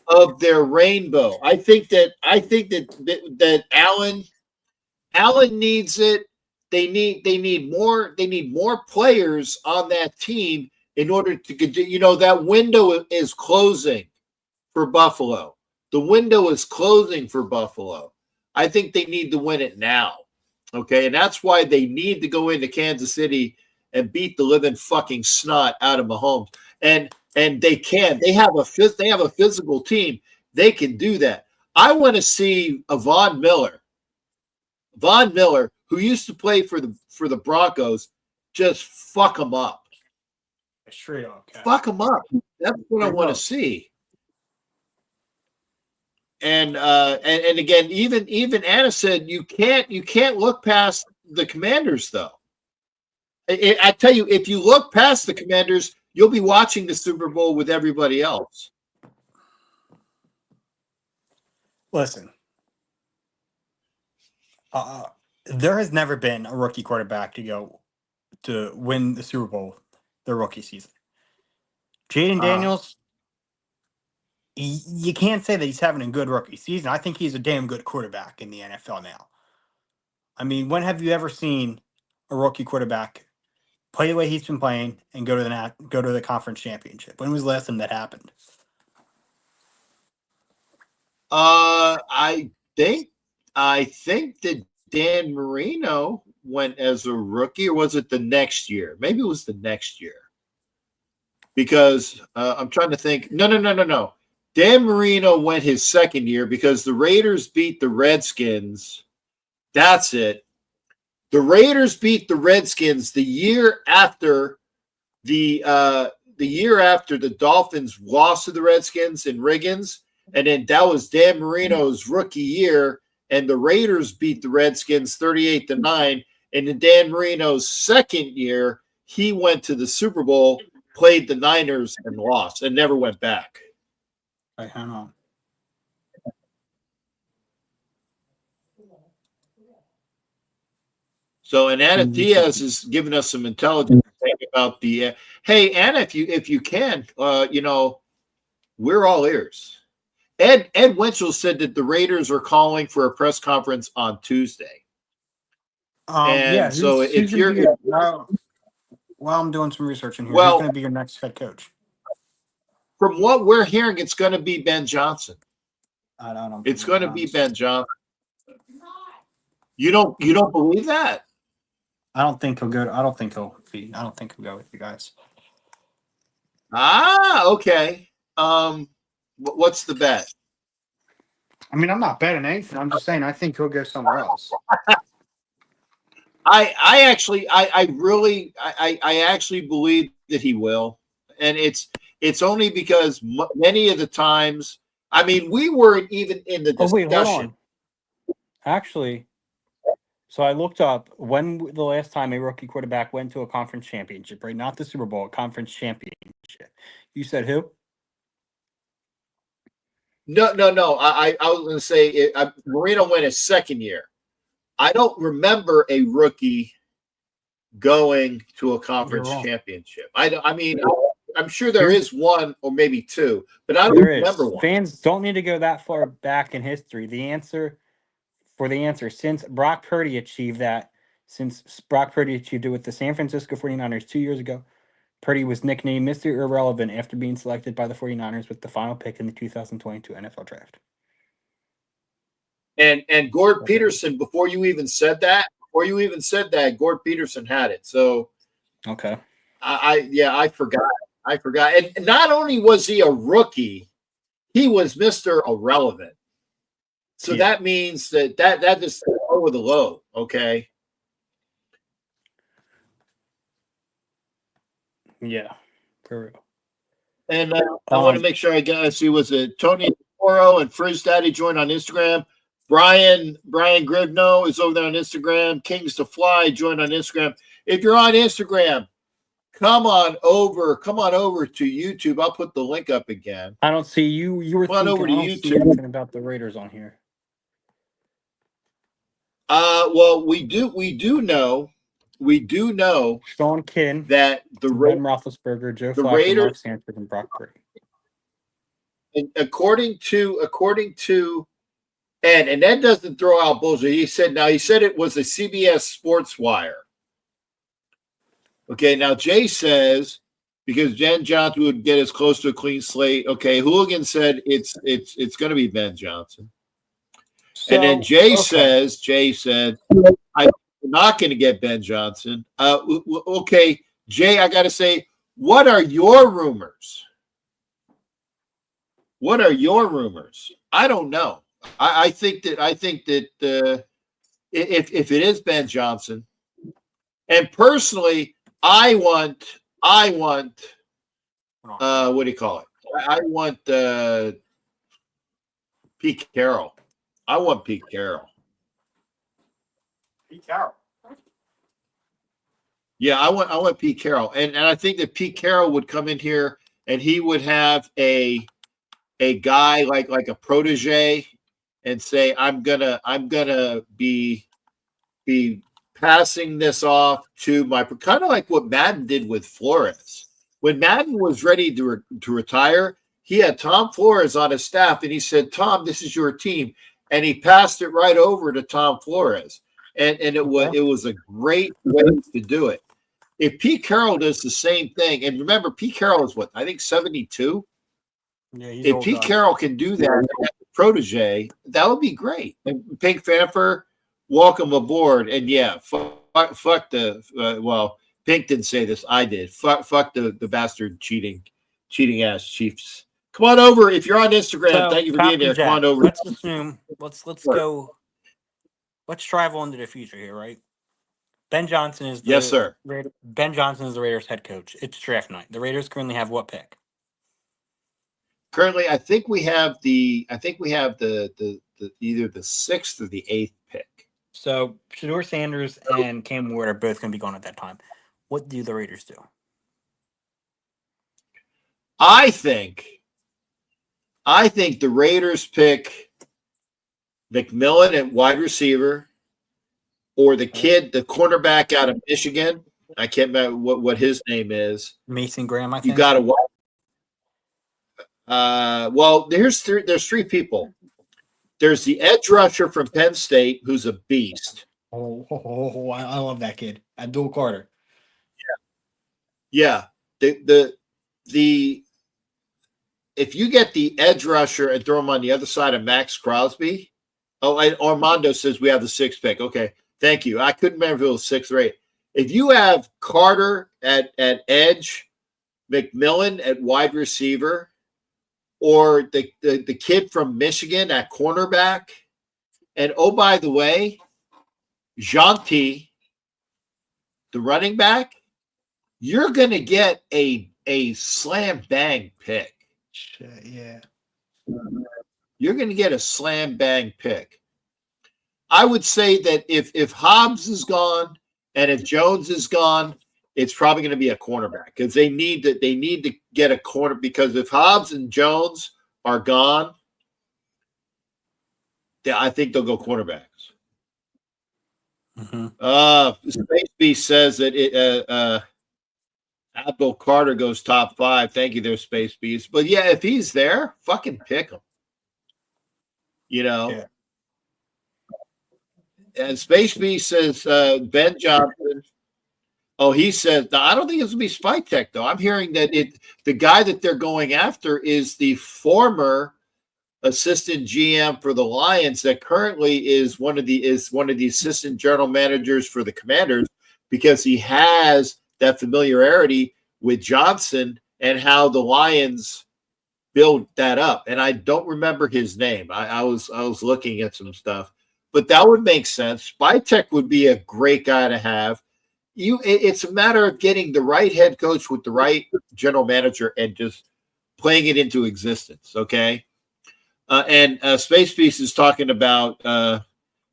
of their rainbow. I think that Allen needs it. They need more players on that team in order to continue. That window is closing for Buffalo. The window is closing for Buffalo. I think they need to win it now. Okay, and that's why they need to go into Kansas City and beat the living fucking snot out of Mahomes. And they can. They have a physical team. They can do that. I want to see a Von Miller, who used to play for the Broncos, just fuck them up. Straight up. Fuck them up. That's what I want to see. And again, even Anna said you can't look past the Commanders though. I tell you, if you look past the Commanders, you'll be watching the Super Bowl with everybody else. Listen, There has never been a rookie quarterback to win the Super Bowl their rookie season. Jaden Daniels, you can't say that he's having a good rookie season. I think he's a damn good quarterback in the NFL now. I mean, when have you ever seen a rookie quarterback play the way he's been playing and go to the conference championship? When was the last time that happened? I think that Dan Marino went as a rookie, or was it the next year? Maybe it was the next year. Because I'm trying to think. No. Dan Marino went his second year because the Raiders beat the Redskins. That's it. The Raiders beat the Redskins the year after the Dolphins lost to the Redskins in Riggins, and then that was Dan Marino's rookie year, and the Raiders beat the Redskins 38-9. And in Dan Marino's second year, he went to the Super Bowl, played the Niners, and lost, and never went back. I don't know. So, and Anna Diaz is giving us some intelligence about the. Hey, Anna, if you can, we're all ears. Ed Winchell said that the Raiders are calling for a press conference on Tuesday. So if you're while I'm doing some research in here, who's going to be your next head coach? From what we're hearing, it's going to be Ben Johnson. I don't know. It's going to be Ben Johnson. You don't believe that? I don't think he'll go with you guys. Okay. What's the bet? I mean, I'm not betting anything. I'm just saying I think he'll go somewhere else. I actually believe that he will, and it's only because many of the times, I mean, we weren't even in the discussion. Wait, hold on. Actually, so I looked up when the last time a rookie quarterback went to a conference championship, right? Not the Super Bowl, a conference championship. You said who? No. I was going to say Marino went his second year. I don't remember a rookie going to a conference championship. I'm sure there is one or maybe two, but I don't remember one. Fans don't need to go that far back in history. The answer, since Brock Purdy achieved it with the San Francisco 49ers 2 years ago, Purdy was nicknamed Mr. Irrelevant after being selected by the 49ers with the final pick in the 2022 NFL Draft. And Gord Peterson, before you even said that, Gord Peterson had it. So, okay. I forgot. And not only was he a rookie, he was Mr. Irrelevant. So that means that is over the low. Okay. Yeah, for real. And I want to make sure I see, was it Tony Toro and Frizz Daddy joined on Instagram? Brian Grivno is over there on Instagram. Kings to Fly joined on Instagram. If you're on Instagram, come on over to YouTube. I'll put the link up again. I don't see you. You were thinking over to YouTube anything about the Raiders on here. Well, we do know Sean Kinn, that Ben Roethlisberger, Joe Flacco, Mark Sanford, and Brock Purdy. And according to Ed, and Ed doesn't throw out bullshit. He said it was a CBS Sports Wire. Okay, now Jay says because Ben Johnson would get as close to a clean slate. Okay, Hooligan said it's going to be Ben Johnson. So, and then Jay said, I'm not going to get Ben Johnson. Okay, Jay, I got to say, what are your rumors? I don't know. I think that if it is Ben Johnson, and personally, I want what do you call it? I want Pete Carroll. I want Pete Carroll. Yeah, I want Pete Carroll, and I think that Pete Carroll would come in here and he would have a guy like a protege and say, I'm gonna be be passing this off to my kind of like what Madden did with Flores. When Madden was ready to retire, he had Tom Flores on his staff, and he said, "Tom, this is your team," and he passed it right over to Tom Flores, and it was a great way to do it. If Pete Carroll does the same thing, and remember, Pete Carroll is what, I think 72. Yeah, if Pete Carroll can do that, protege, that would be great. And Pink Panther, welcome aboard. And yeah, fuck the well, Pink didn't say this, I did. Fuck the bastard cheating ass Chiefs. Come on over if you're on Instagram. So, thank you for being there. Jack, Come on over. Let's assume. Let's go. Let's travel into the future here, right? Ben Johnson is yes, sir. Ben Johnson is the Raiders head coach. It's draft night. The Raiders currently have what pick? Currently, I think we have the either the 6th or the 8th pick. So Shador Sanders and Cam Ward are both going to be gone at that time. What do the Raiders do? I think the Raiders pick McMillan at wide receiver, or the kid, the cornerback out of Michigan. I can't remember what his name is. Mason Graham, I think. You got to well, there's three people. There's the edge rusher from Penn State, who's a beast. I love that kid. Abdul Carter. Yeah. The if you get the edge rusher and throw him on the other side of Max Crosby. Oh, and Armando says we have the 6th pick. Okay. Thank you. I couldn't remember if it was 6 or 8. If you have Carter at edge, McMillan at wide receiver, or the kid from Michigan at cornerback, and oh, by the way, Gentil, the running back, you're going to get a slam bang pick. Shit, yeah. You're going to get a slam bang pick. I would say that if Hobbs is gone and if Jones is gone, it's probably going to be a cornerback, because they need to get a corner, because if Hobbs and Jones are gone, I think they'll go cornerbacks. Space Beast says that Abdul Carter goes top 5. Thank you there, Space Beast. But yeah, if he's there, fucking pick him. You know. Yeah. And Space Beast says Ben Johnson. Oh, he says, I don't think it's going to be Spike Tech, though. I'm hearing that the guy that they're going after is the former assistant GM for the Lions that currently is one of the assistant general managers for the Commanders, because he has that familiarity with Johnson and how the Lions build that up. And I don't remember his name. I was looking at some stuff, but that would make sense. Spike Tech would be a great guy to have. It's a matter of getting the right head coach with the right general manager and just playing it into existence. Okay. And Space Beast is talking about, and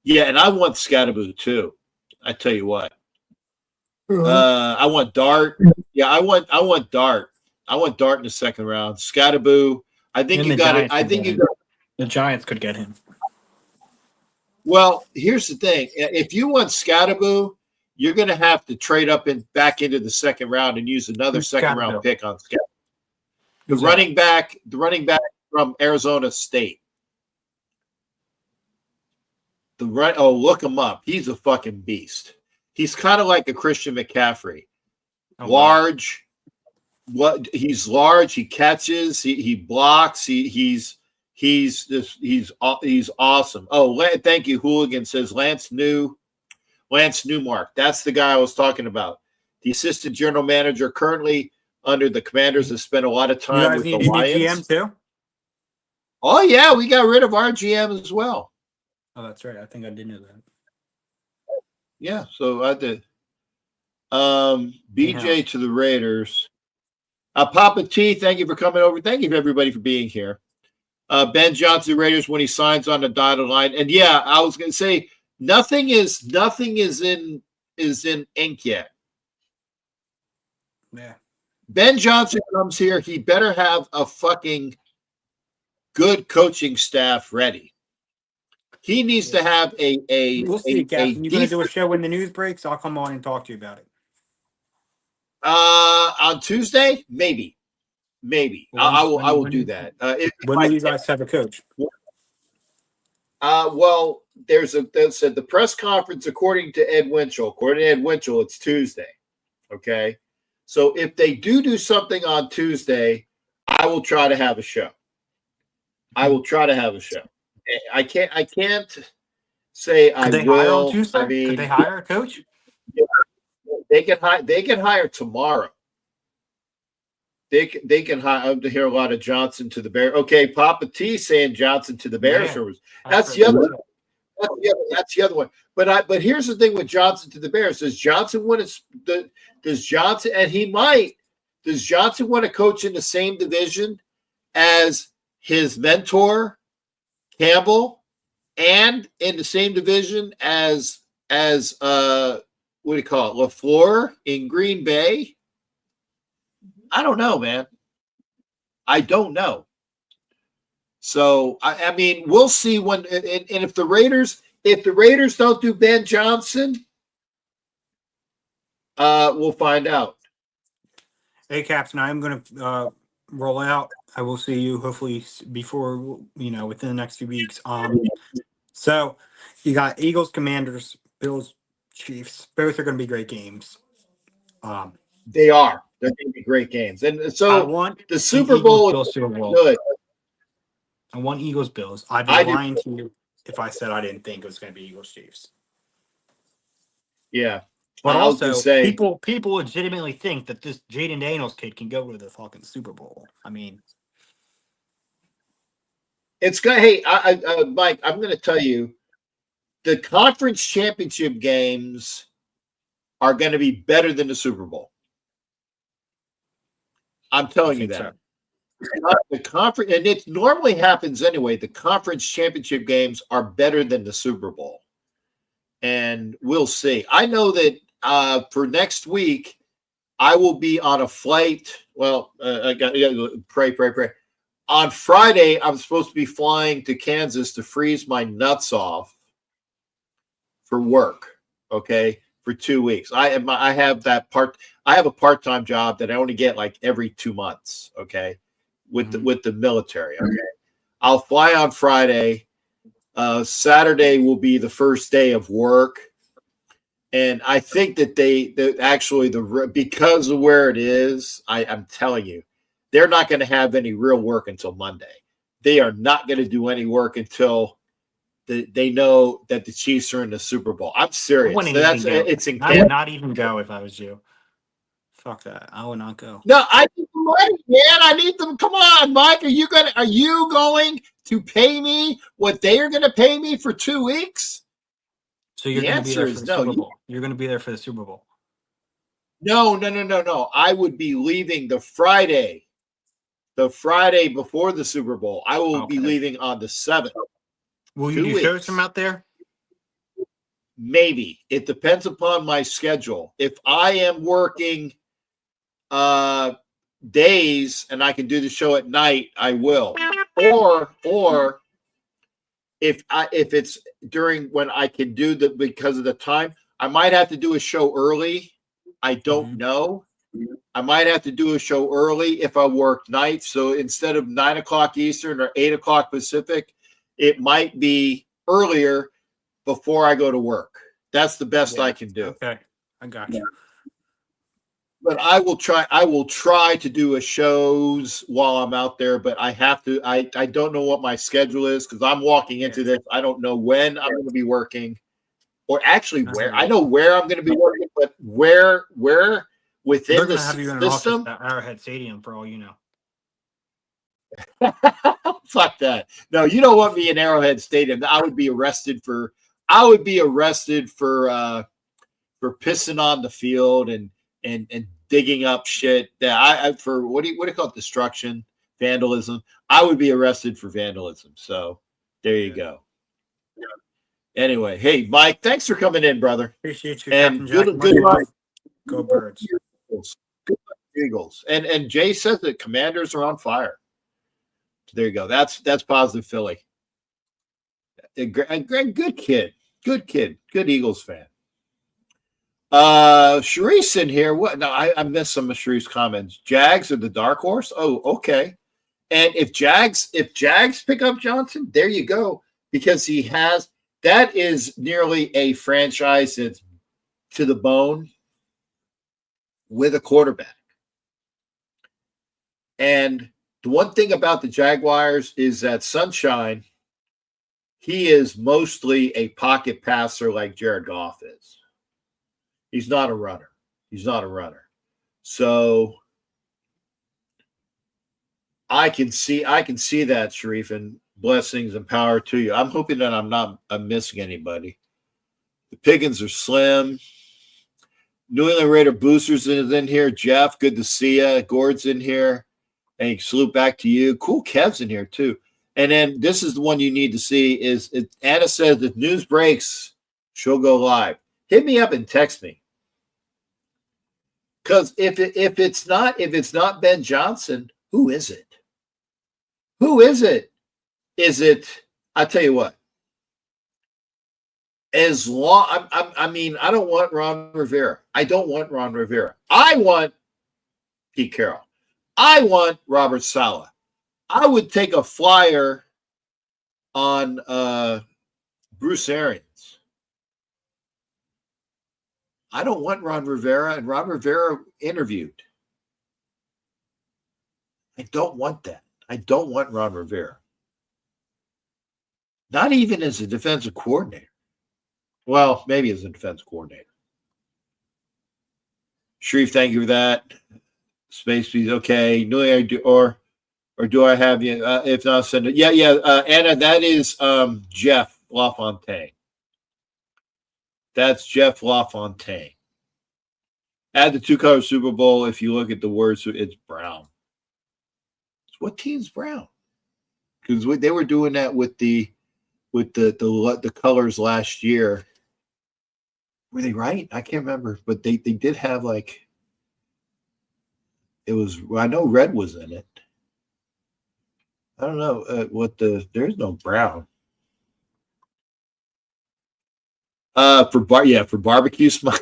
I want Scatterboo too. I tell you what, I want Dart. Yeah, I want Dart. I want Dart in the 2nd round. Scatterboo. I think you got it. I think the Giants could get him. Well, here's the thing. If you want Scatterboo, you're going to have to trade up and back into the 2nd round and use another 2nd round pick on Scatterboo. The running back from Arizona State. Look him up. He's a fucking beast. He's kind of like a Christian McCaffrey. Large. He's large. He catches. He blocks. He's awesome. Oh, thank you. Hooligan says Lance Newmark. That's the guy I was talking about. The assistant general manager currently under the Commanders has spent a lot of time with the Lions. GM too? Oh yeah, we got rid of our GM as well. Oh, that's right. I think I did know that. Yeah, so I did. BJ to the Raiders. Papa T, thank you for coming over. Thank you for everybody for being here. Ben Johnson, Raiders, when he signs on the dotted line. And yeah, I was going to say nothing is in ink yet. Yeah. Ben Johnson comes here. He better have a fucking good coaching staff ready. He needs to have We'll see, Captain. You're going to do a show when the news breaks? I'll come on and talk to you about it. On Tuesday, maybe. Well, I will do that. When will you guys have a coach? Well, said the press conference, according to Ed Winchell. According to Ed Winchell, it's Tuesday. Okay. So if they do something on Tuesday, I will try to have a show. I can't say I Could they will. hire on Tuesday? I mean, could they hire a coach? Yeah, they can hire tomorrow. They can hire. To hear a lot of Johnson to the Bears. Okay, Papa T saying Johnson to the Bears. Yeah, That's the other. That's the other one. But here's the thing with Johnson to the Bears. Does Johnson want to? Does Johnson, and he might? Does Johnson want to coach in the same division as his mentor Campbell, and in the same division as what do you call it, LaFleur in Green Bay? I don't know, man. I don't know. So I mean, we'll see when and if the Raiders don't do Ben Johnson, we'll find out. Hey, Captain, I'm going to roll out. I will see you hopefully before, within the next few weeks. So you got Eagles, Commanders, Bills, Chiefs. Both are going to be great games. They are. They're going to be great games. And so I want the Super Bowl is good. I want Eagles, Bills. I'd be lying to you if I said I didn't think it was going to be Eagles, Chiefs. Yeah. But also, people legitimately think that this Jaden Daniels kid can go to the fucking Super Bowl. I mean, it's good. Hey, Mike, I'm going to tell you, the conference championship games are going to be better than the Super Bowl. I'm telling you that. So. The conference, and it normally happens anyway. The conference championship games are better than the Super Bowl, and we'll see. I know that for next week, I will be on a flight. Well, I got to pray. On Friday, I'm supposed to be flying to Kansas to freeze my nuts off for work. Okay. For 2 weeks. I have a part-time job that I only get like every 2 months. Okay. With the military. Okay. I'll fly on Friday. Saturday will be the first day of work. And I think that because of where it is, I'm telling you, they're not going to have any real work until Monday. They are not going to do any work until they know that the Chiefs are in the Super Bowl. I'm serious. It's incredible. I would not even go if I was you. Fuck that. I would not go. No, I need the money, man. I need them. Come on, Mike. Are you going to pay me what they are going to pay me for 2 weeks? So you're going to be there for the Super Bowl. You're going to be there for the Super Bowl. No. I would be leaving the Friday before the Super Bowl. I will be leaving on the 7th. Will you do shows from out there? Maybe. It depends upon my schedule. If I am working days and I can do the show at night, I will. Or if it's during when I can do because of the time, I might have to do a show early. I don't know. I might have to do a show early if I work nights. So instead of 9 o'clock Eastern or 8 o'clock Pacific, it might be earlier before I go to work. That's the best I can do. Okay. I got you. But I will try to do a shows while I'm out there, but I have to. I don't know what my schedule is because I'm walking into this. I don't know when I'm going to be working, or actually where. I know where I'm going to be working, but where within the have you in system. At Arrowhead Stadium, for all you know. Fuck that. No, you don't want me in Arrowhead Stadium. I would be arrested for pissing on the field and digging up shit that for what do you call it? Destruction, vandalism. I would be arrested for vandalism. So there you go. Anyway, hey Mike, thanks for coming in, brother. Appreciate you. And good luck. Go Birds. Good luck, Eagles. And Jay says that Commanders are on fire. So there you go. That's positive Philly. Good kid. Good Eagles fan. Sharice in here. What? No, I missed some of Sharice's comments. Jags are the dark horse. Oh, okay. And if Jags pick up Johnson, there you go, because that is nearly a franchise that's to the bone with a quarterback. And the one thing about the Jaguars is that Sunshine, he is mostly a pocket passer like Jared Goff is. He's not a runner. So I can see that, Sharif, and blessings and power to you. I'm hoping that I'm missing anybody. The Piggins are slim. New England Raider Boosters is in here. Jeff, good to see you. Gord's in here. And salute back to you. Cool Kev's in here too. And then this is the one you need to see is Anna says if news breaks, she'll go live. Hit me up and text me. Because if it's not Ben Johnson, who is it? Is it? I'll tell you what. As long, I don't want Ron Rivera. I want Pete Carroll. I want Robert Saleh. I would take a flyer on Bruce Arians. I don't want Ron Rivera, and Ron Rivera interviewed. I don't want that. I don't want Ron Rivera. Not even as a defensive coordinator. Well, maybe as a defensive coordinator. Sharif, thank you for that. Space please. Okay. Or do I have you? If not, send it. Yeah. Anna, that is Jeff LaFontaine. That's Jeff LaFontaine. Add the 2-color Super Bowl. If you look at the words, it's brown. What team's brown? Because they were doing that with the colors last year. Were they right? I can't remember, but they did have like it was. I know red was in it. I don't know there's no brown. For barbecue smile.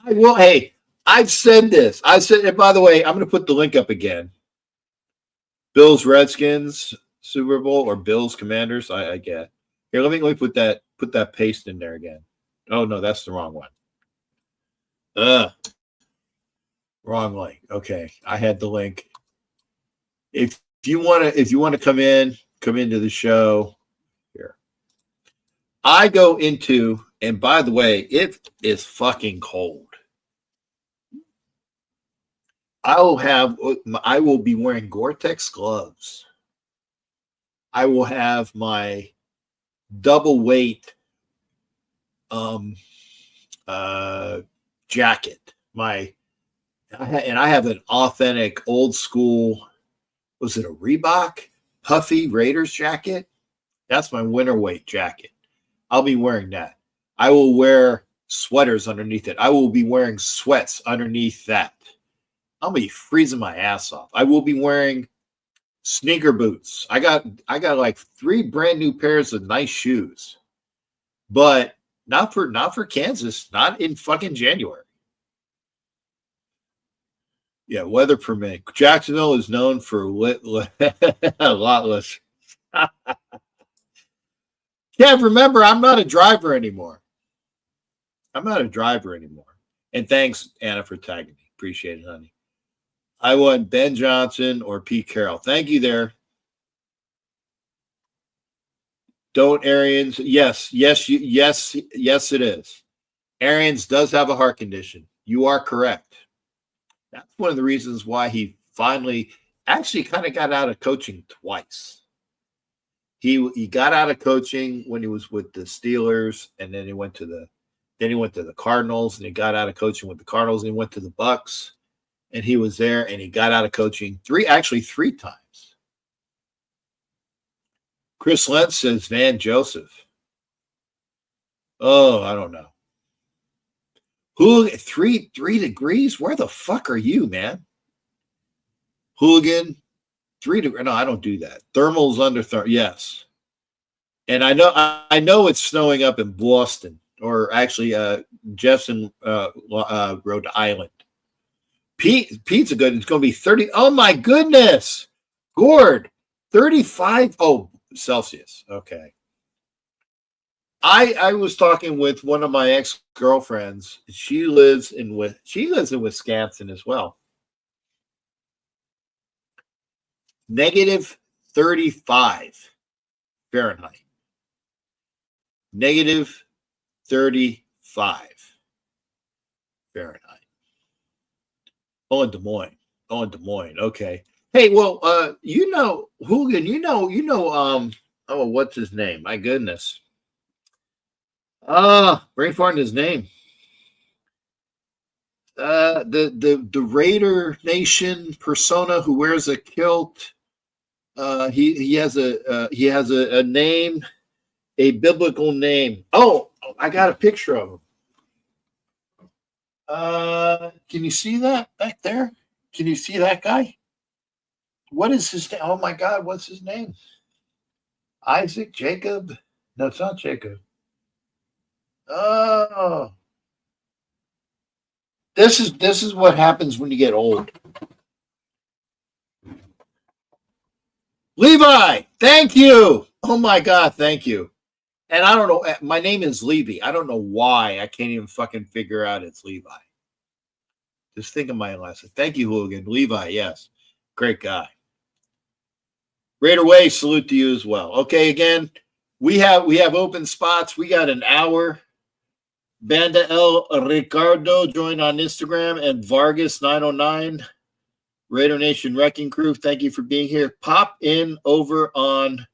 Hey, I've said this. And by the way, I'm going to put the link up again. Bills Redskins Super Bowl or Bills Commanders. I get. Here, let me put that paste in there again. Oh no, that's the wrong one. Wrong link. Okay, I had the link. If you want to come into the show here. I go into, and by the way, it is fucking cold. I will be wearing Gore-Tex gloves. I will have my double weight jacket. I have an authentic old school, was it a Reebok puffy Raiders jacket? That's my winter weight jacket. I'll be wearing that. I will wear sweaters underneath it. I will be wearing sweats underneath that. I'll be freezing my ass off. I will be wearing sneaker boots. I got like 3 brand new pairs of nice shoes, but not for Kansas. Not in fucking January. Yeah, weather permitting. Jacksonville is known for a lot less. Kev, remember, I'm not a driver anymore. And thanks, Anna, for tagging me. Appreciate it, honey. I want Ben Johnson or Pete Carroll. Thank you there. Don't Arians. Yes, it is. Arians does have a heart condition. You are correct. That's one of the reasons why he finally actually kind of got out of coaching twice. He got out of coaching when he was with the Steelers, and then he went to the Cardinals, and he got out of coaching with the Cardinals, and he went to the Bucks, and he was there, and he got out of coaching three times. Chris Lentz says Van Joseph. Oh, I don't know. Hooligan, 3 degrees? Where the fuck are you, man? Hooligan, 3 degrees. No, I don't do that. Thermals under yes. And I know it's snowing up in Boston, or actually Jefferson, Rhode Island. Pete's good. It's going to be 30. Oh my goodness, Gord, 35. Oh, Celsius. Okay. I was talking with one of my ex-girlfriends. She lives in Wisconsin as well. Negative 35 Fahrenheit. Negative 35 Fahrenheit. Oh, in Des Moines. Oh, in Des Moines. Okay. Hey, well, Hooligan, oh, what's his name? My goodness. Brain fart in his name. The Raider Nation persona who wears a kilt. He has a name, a biblical name. Oh, I got a picture of him. Can you see that back there? Can you see that guy? What is his name? Oh my God, what's his name? Isaac, Jacob? No, it's not Jacob. Oh, this is what happens when you get old. Levi, thank you. Oh my God, thank you. And I don't know, my name is Levy. I don't know why. I can't even fucking figure out it's Levi. Just think of my last name. Thank you, Hooligan. Levi, yes. Great guy. Raider Way, salute to you as well. Okay, again, we have open spots. We got an hour. Banda El Ricardo joined on Instagram, and Vargas 909, Raider Nation Wrecking Crew. Thank you for being here. Pop in over on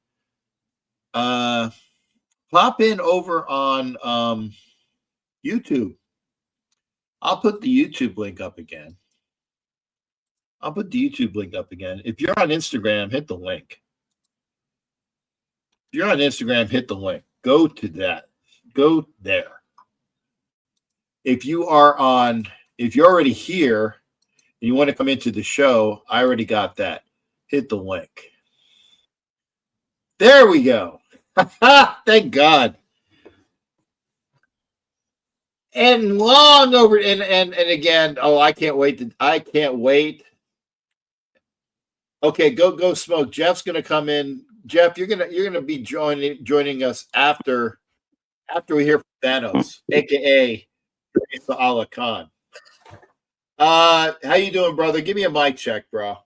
YouTube. I'll put the YouTube link up again. If you're on Instagram, hit the link. If you're on Instagram, hit the link. Go to that. Go there. If you're already here and you want to come into the show, I already got that. Hit the link. There we go. Thank God. And long over and again, I can't wait. Okay, go smoke. Jeff's gonna come in. Jeff, you're gonna be joining us after we hear from Thanos, aka Allah Khan. How you doing, brother? Give me a mic check, bro.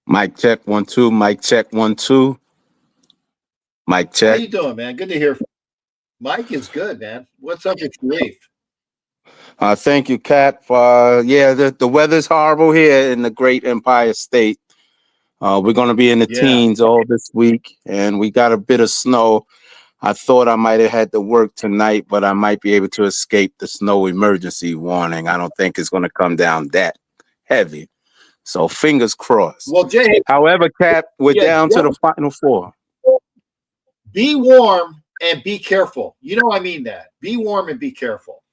Mic check 1 2. Mic check 1 2. Mic check. How you doing, man? Good to hear from you. Mike is good, man. What's up with Sharif? Thank you, Cap. The weather's horrible here in the Great Empire State. We're going to be in the teens all this week, and we got a bit of snow. I thought I might have had to work tonight, but I might be able to escape the snow emergency warning. I don't think it's going to come down that heavy. So fingers crossed. Well, Jay. However, Cap, we're down to the Final Four. Be warm and be careful. You know I mean that. Be warm and be careful.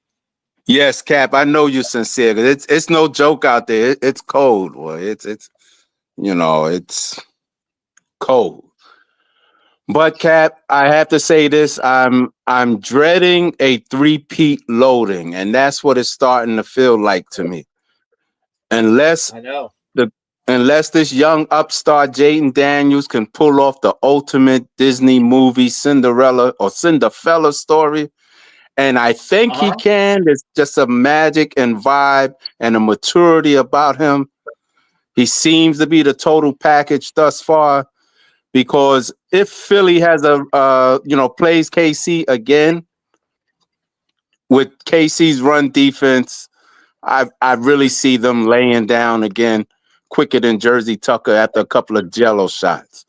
Yes, Cap, I know you're sincere. It's no joke out there. It's cold, boy. It's cold. But Cap, I have to say this: I'm dreading a three-peat loading, and that's what it's starting to feel like to me. Unless this young upstart Jaden Daniels can pull off the ultimate Disney movie Cinderella story, and I think he can. There's just a magic and vibe and a maturity about him. He seems to be the total package thus far. Because if Philly has plays KC again with KC's run defense, I really see them laying down again quicker than Jersey Tucker after a couple of jello shots.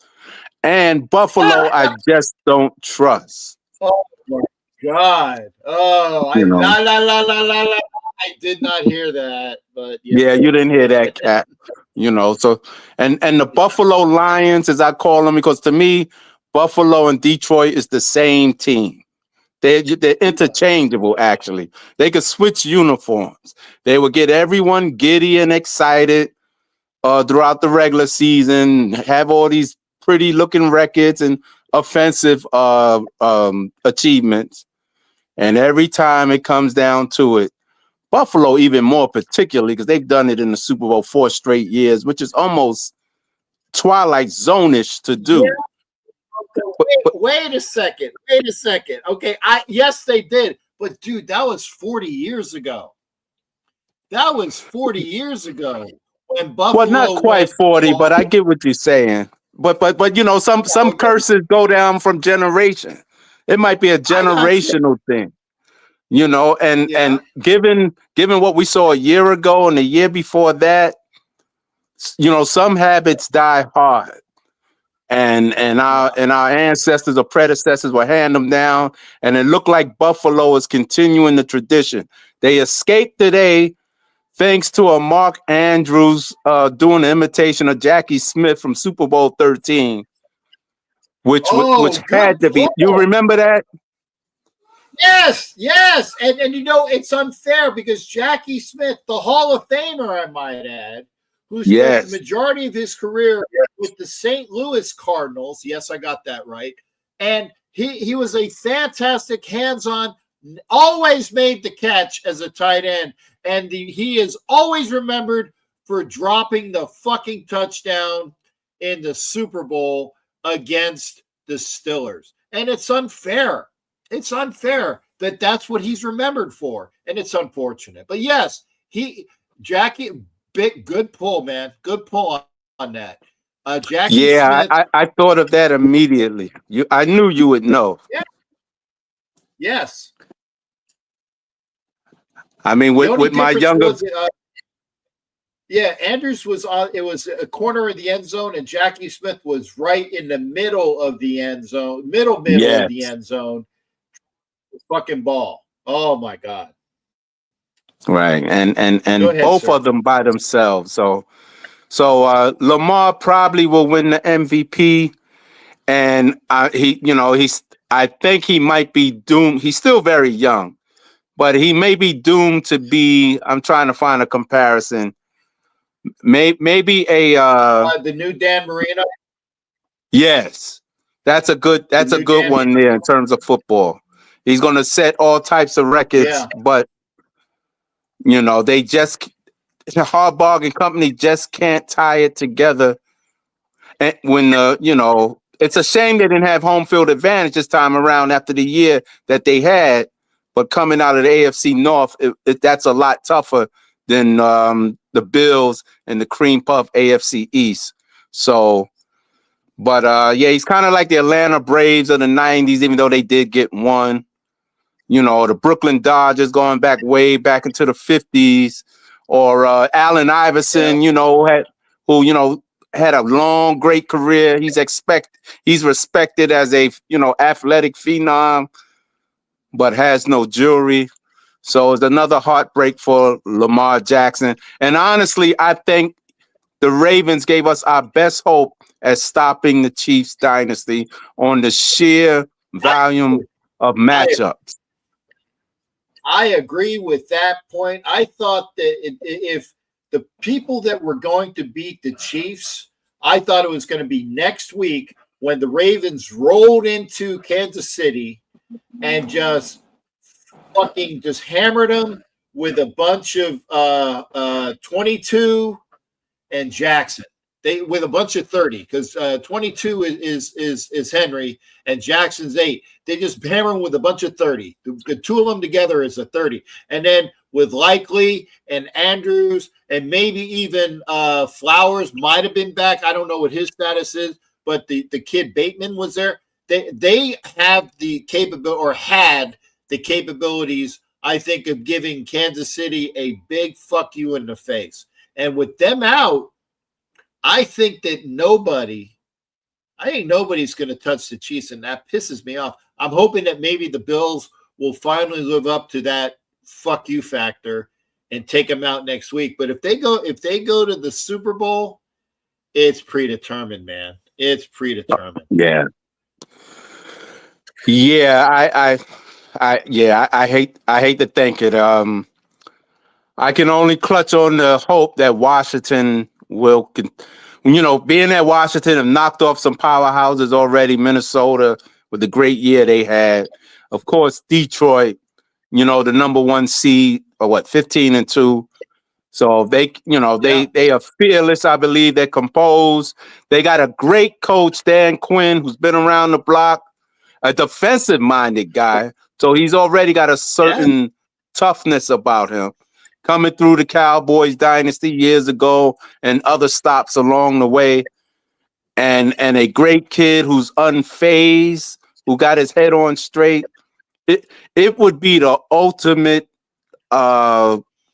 And Buffalo, I just don't trust. Oh my God! Oh, I did not hear that, but yeah, you didn't hear that, Cat. So and the Buffalo Lions, as I call them, because to me, Buffalo and Detroit is the same team. They're interchangeable, actually. They could switch uniforms. They would get everyone giddy and excited throughout the regular season, have all these pretty looking records and offensive achievements. And every time it comes down to it, Buffalo even more particularly, because they've done it in the Super Bowl 4 straight years, which is almost Twilight Zone-ish to do. Yeah. Wait a second. Okay, yes, they did. But, dude, that was 40 years ago. That was 40 years ago when Buffalo. Well, not quite 40, but I get what you're saying. But you know, some curses go down from generation. It might be a generational thing, you know. And given what we saw a year ago and the year before that, you know, some habits die hard. And our ancestors or predecessors will hand them down, and it looked like Buffalo is continuing the tradition. They escaped today thanks to a Mark Andrews doing an imitation of Jackie Smith from Super Bowl 13, which had to be. You remember that? Yes. And you know, it's unfair because Jackie Smith, the Hall of Famer, I might add, who spent the majority of his career with the St. Louis Cardinals. Yes, I got that right. And he was a fantastic hands-on, always made the catch as a tight end. And he is always remembered for dropping the fucking touchdown in the Super Bowl against the Steelers. And it's unfair. It's unfair that that's what he's remembered for. And it's unfortunate. But yes, Jackie, good pull, man. Good pull on that. Jackie Smith. I thought of that immediately. I knew you would know. Yeah. Yes. I mean, with my younger. Andrews was on. It was a corner of the end zone, and Jackie Smith was right in the middle of the end zone, middle of the end zone. Fucking ball! Oh my god! Right, and both of them by themselves. So Lamar probably will win the MVP, and I think he might be doomed. He's still very young. But he may be doomed to be. I'm trying to find a comparison. Maybe the new Dan Marino. Yes, that's a good one there in terms of football. He's going to set all types of records, but you know Harbaugh and company just can't tie it together. And when it's a shame they didn't have home field advantage this time around after the year that they had. But coming out of the AFC North, that's a lot tougher than the Bills and the cream puff AFC East. So, but he's kind of like the Atlanta Braves of the 90s, even though they did get one. You know, the Brooklyn Dodgers going back way back into the 50s, or Allen Iverson, who had a long, great career. He's respected as a athletic phenom, but has no jewelry. So it's another heartbreak for Lamar Jackson. And honestly, I think the Ravens gave us our best hope at stopping the Chiefs dynasty on the sheer volume of matchups. I agree with that point. I thought that if the people that were going to beat the Chiefs, I thought it was going to be next week when the Ravens rolled into Kansas City and just hammered them with a bunch of 22 and Jackson. With a bunch of 30, because 22 is Henry and Jackson's 8. They just hammer him with a bunch of 30. The two of them together is a 30. And then with Likely and Andrews and maybe even Flowers might have been back. I don't know what his status is, but the kid Bateman was there. They have the capability, or had the capabilities, I think, of giving Kansas City a big fuck you in the face. And with them out, I think nobody's going to touch the Chiefs, and that pisses me off. I'm hoping that maybe the Bills will finally live up to that fuck you factor and take them out next week. But if they go to the Super Bowl, it's predetermined, man. It's predetermined. Yeah. I hate to think it. I can only clutch on the hope that Washington will being at Washington have knocked off some powerhouses already. Minnesota with the great year they had. Of course, Detroit, the number 1 seed, or 15-2. So they are fearless. I believe they're composed. They got a great coach, Dan Quinn, who's been around the block, a defensive-minded guy. So he's already got a certain toughness about him. Coming through the Cowboys dynasty years ago and other stops along the way. And a great kid who's unfazed, who got his head on straight. It would be the ultimate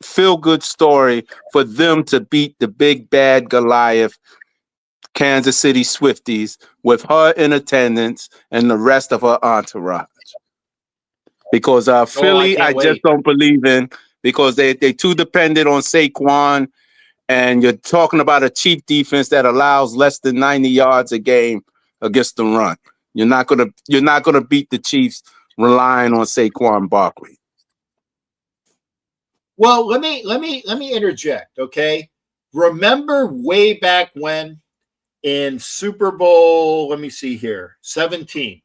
feel-good story for them to beat the big bad Goliath, Kansas City Swifties, with her in attendance and the rest of her entourage. Because Philly, I just don't believe in, because they too dependent on Saquon, and you're talking about a Chief defense that allows less than 90 yards a game against the run. You're not gonna beat the Chiefs relying on Saquon Barkley. Well, let me interject, okay? Remember way back when in Super Bowl, let me see here, 17.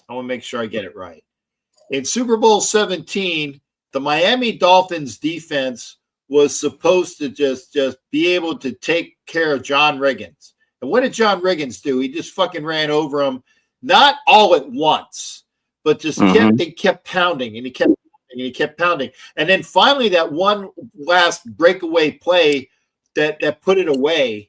I want to make sure I get it right. In Super Bowl 17, the Miami Dolphins defense was supposed to just be able to take care of John Riggins. And what did John Riggins do? He just fucking ran over him, not all at once, but just kept pounding, and he kept pounding. And then finally that one last breakaway play that put it away.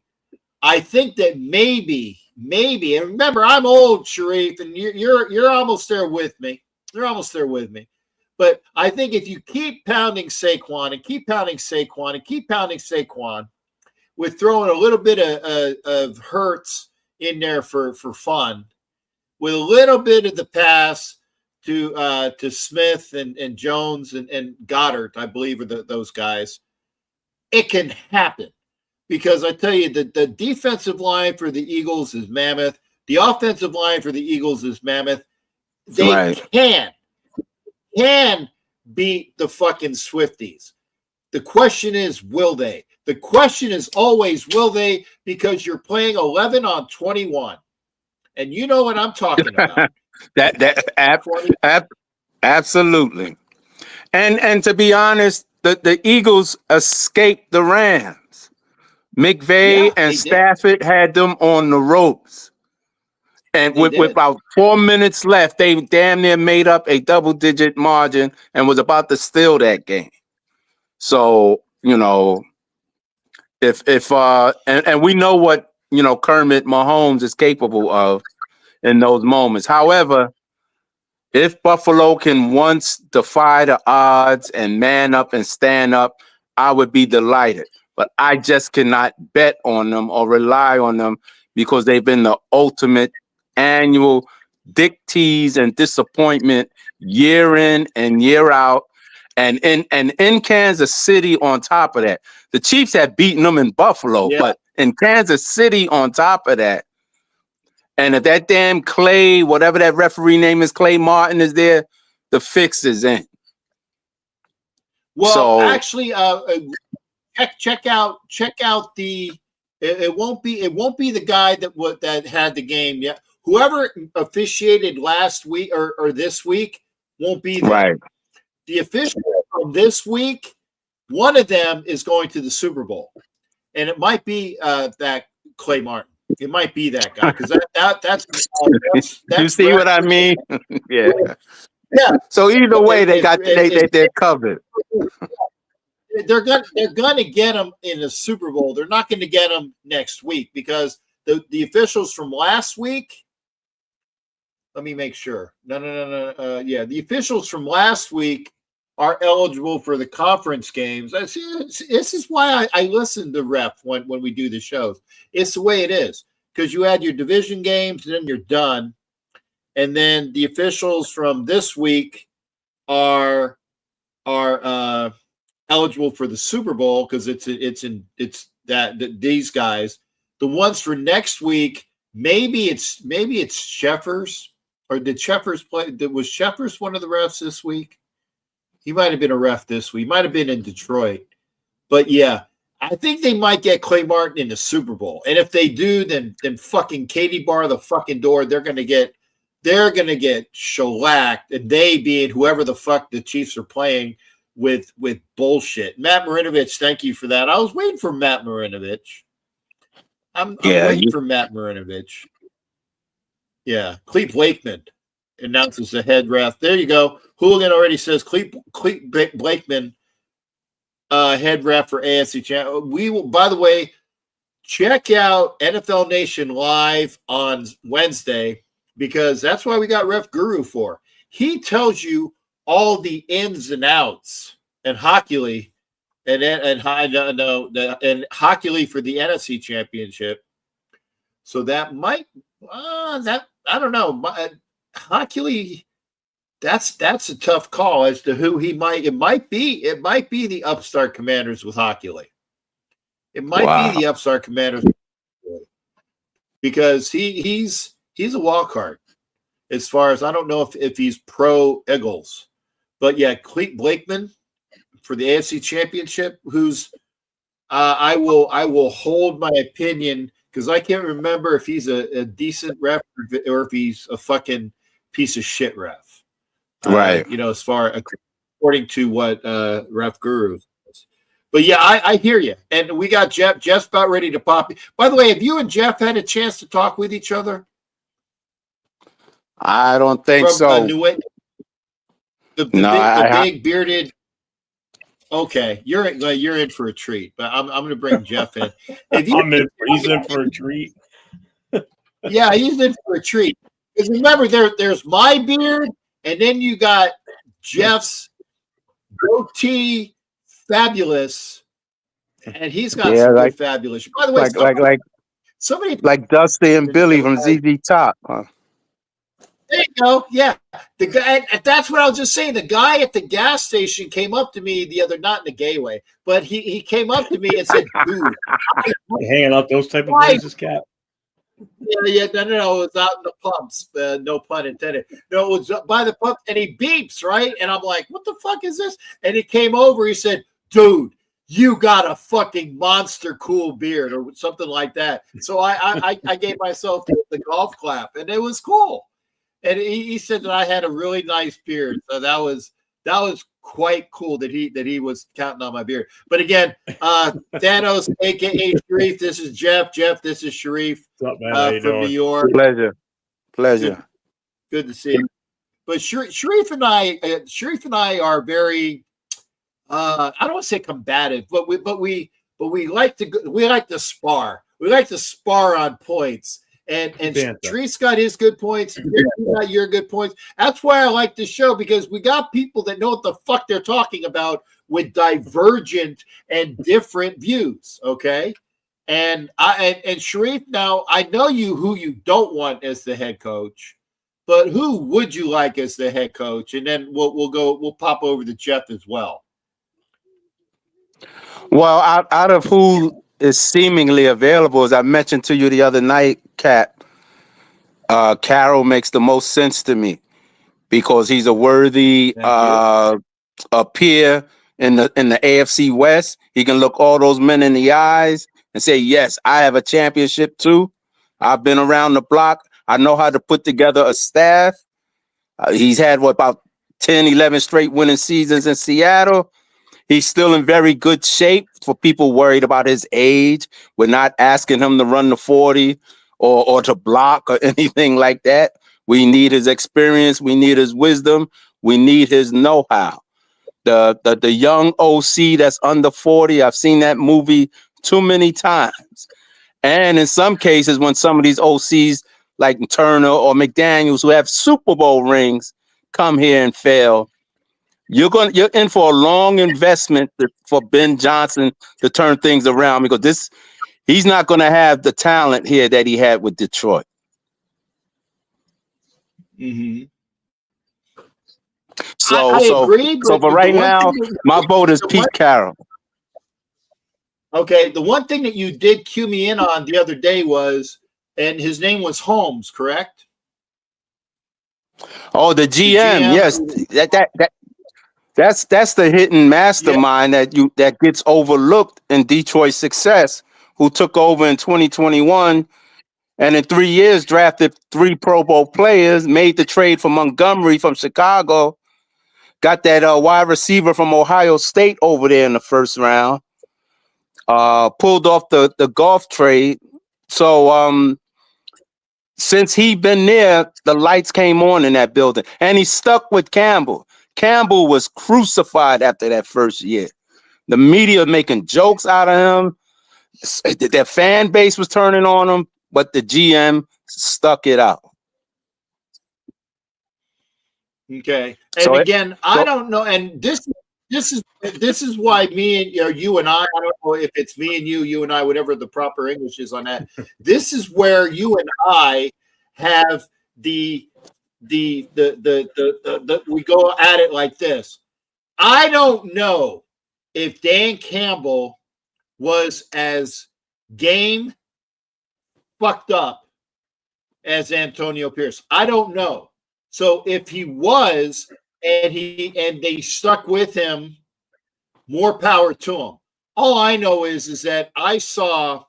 I think that maybe, and remember, I'm old, Sharif, and you're almost there with me. You're almost there with me. But I think if you keep pounding Saquon and keep pounding Saquon and keep pounding Saquon, with throwing a little bit of Hurts in there for fun, with a little bit of the pass to Smith and Jones and Goddard, I believe are those guys, it can happen. Because I tell you, the defensive line for the Eagles is mammoth. The offensive line for the Eagles is mammoth. They can beat the fucking Swifties. The question is, will they? The question is always, will they? Because you're playing 11 on 21. And you know what I'm talking about. Absolutely. And to be honest, the Eagles escaped the Rams. McVay and Stafford had them on the ropes. And with about 4 minutes left, they damn near made up a double-digit margin and was about to steal that game. So, if we know what, Kermit Mahomes is capable of in those moments. However, if Buffalo can once defy the odds and man up and stand up, I would be delighted. But I just cannot bet on them or rely on them because they've been the ultimate annual dick tease and disappointment year in and year out. And in Kansas City on top of that, the Chiefs have beaten them in Buffalo, but in Kansas City on top of that, and if that damn Clay, whatever that referee name is, Clay Martin is there, the fix is in. Well, actually, check out the. It won't be the guy that had the game yet. Whoever officiated last week or this week won't be there. Right. The official from this week, one of them is going to the Super Bowl, and it might be that Clay Martin. It might be that guy because that's you see what I mean? Yeah. So either way, they're covered. They're gonna get him in the Super Bowl. They're not going to get him next week because the officials from last week. Let me make sure. No. The officials from last week are eligible for the conference games. This is why I listen to ref when we do the shows. It's the way it is because you had your division games and then you're done, and then the officials from this week are eligible for the Super Bowl because it's these guys. The ones for next week, maybe it's Sheffers, or did Sheffers play? Was Sheffers one of the refs this week? He might have been a ref this week. He might have been in Detroit. But yeah, I think they might get Clay Martin in the Super Bowl. And if they do, then fucking Katie bar the fucking door. They're gonna get shellacked, and they being whoever the fuck the Chiefs are playing with bullshit. Matt Marinovich, thank you for that. I was waiting for Matt Marinovich. I'm waiting for Matt Marinovich. Yeah, Clete Blakeman announces the head ref. There you go. Hooligan already says Clete Blakeman head ref for AFC Champ. We will, by the way, check out NFL Nation Live on Wednesday, because that's why we got Ref Guru for. He tells you all the ins and outs, and Hockey and Hockey League for the NFC Championship. So that might I don't know. Hockey League, that's a tough call as to who he might. It might be the upstart Commanders with Hockey League. It might be the upstart Commanders because he's a wild card as far as I don't know if he's pro Eagles. But yeah, Clete Blakeman for the AFC Championship, who's I will hold my opinion because I can't remember if he's a decent ref or if he's a fucking piece of shit ref. Right. As far according to what Ref Guru says. But yeah, I hear you. And we got Jeff. Jeff's about ready to pop. By the way, have you and Jeff had a chance to talk with each other? I don't think so. The big bearded. Okay, you're in for a treat, but I'm going to bring Jeff in. He's in for a treat. Yeah, he's in for a treat. Because remember, there's my beard, and then you got Jeff's goatee, fabulous, and he's got some good fabulous. By the way, somebody like Dusty and Billy from ZZ Top. Huh? There you go. Yeah. The guy, that's what I was just saying. The guy at the gas station came up to me the other, not in the gay way, but he came up to me and said, dude. Hanging out those type of places, Cap? Yeah. No. It was out in the pumps. No pun intended. No, it was by the pump, and he beeps, right? And I'm like, what the fuck is this? And he came over. He said, dude, you got a fucking monster cool beard or something like that. So I gave myself the golf clap, and it was cool. And he said that I had a really nice beard, so that was quite cool that he was counting on my beard. But again, Thanos, aka Sharif, this is Jeff. Jeff, this is Sharif. What's up, man? From New York. Pleasure. Good to see you. But Sharif and I are very I don't want to say combative, but we like to spar. We like to spar on points. And Sharif's got his good points. You got your good points. That's why I like this show, because we got people that know what the fuck they're talking about with divergent and different views. Okay. And Sharif, now I know who you don't want as the head coach, but who would you like as the head coach? And then we'll pop over to Jeff as well. Well, out of who is seemingly available, as I mentioned to you the other night, Kat, Carroll makes the most sense to me because he's a worthy a peer in the AFC West. He can look all those men in the eyes and say, yes, I have a championship too. I've been around the block. I know how to put together a staff. He's had about 10, 11 straight winning seasons in Seattle. He's still in very good shape for people worried about his age. We're not asking him to run the 40 or to block or anything like that. We need his experience. We need his wisdom. We need his know-how. The young OC that's under 40, I've seen that movie too many times. And in some cases, when some of these OCs like Turner or McDaniels who have Super Bowl rings come here and fail, you're in for a long investment for Ben Johnson to turn things around, because he's not going to have the talent here that he had with Detroit. Mm-hmm. So I agree, but right now, my vote is Pete Carroll. Okay, the one thing that you did cue me in on the other day was, and his name was Holmes, correct? Oh, the GM. Yes, that That's the hidden mastermind that gets overlooked in Detroit's success, who took over in 2021 and in 3 years drafted 3 Pro Bowl players, made the trade for Montgomery from Chicago, got that wide receiver from Ohio State over there in the first round, pulled off the golf trade. So since he been there, the lights came on in that building, and he stuck with Campbell. Campbell was crucified after that first year. The media making jokes out of him. Their fan base was turning on him, but the GM stuck it out. Okay. And again, I don't know. And this is why me and you and I don't know if it's me and you and I, whatever the proper English is on that. This is where you and I have the we go at it like this. I don't know if Dan Campbell was as game fucked up as Antonio Pierce. I don't know. So if he was and they stuck with him, more power to him. All I know is that I saw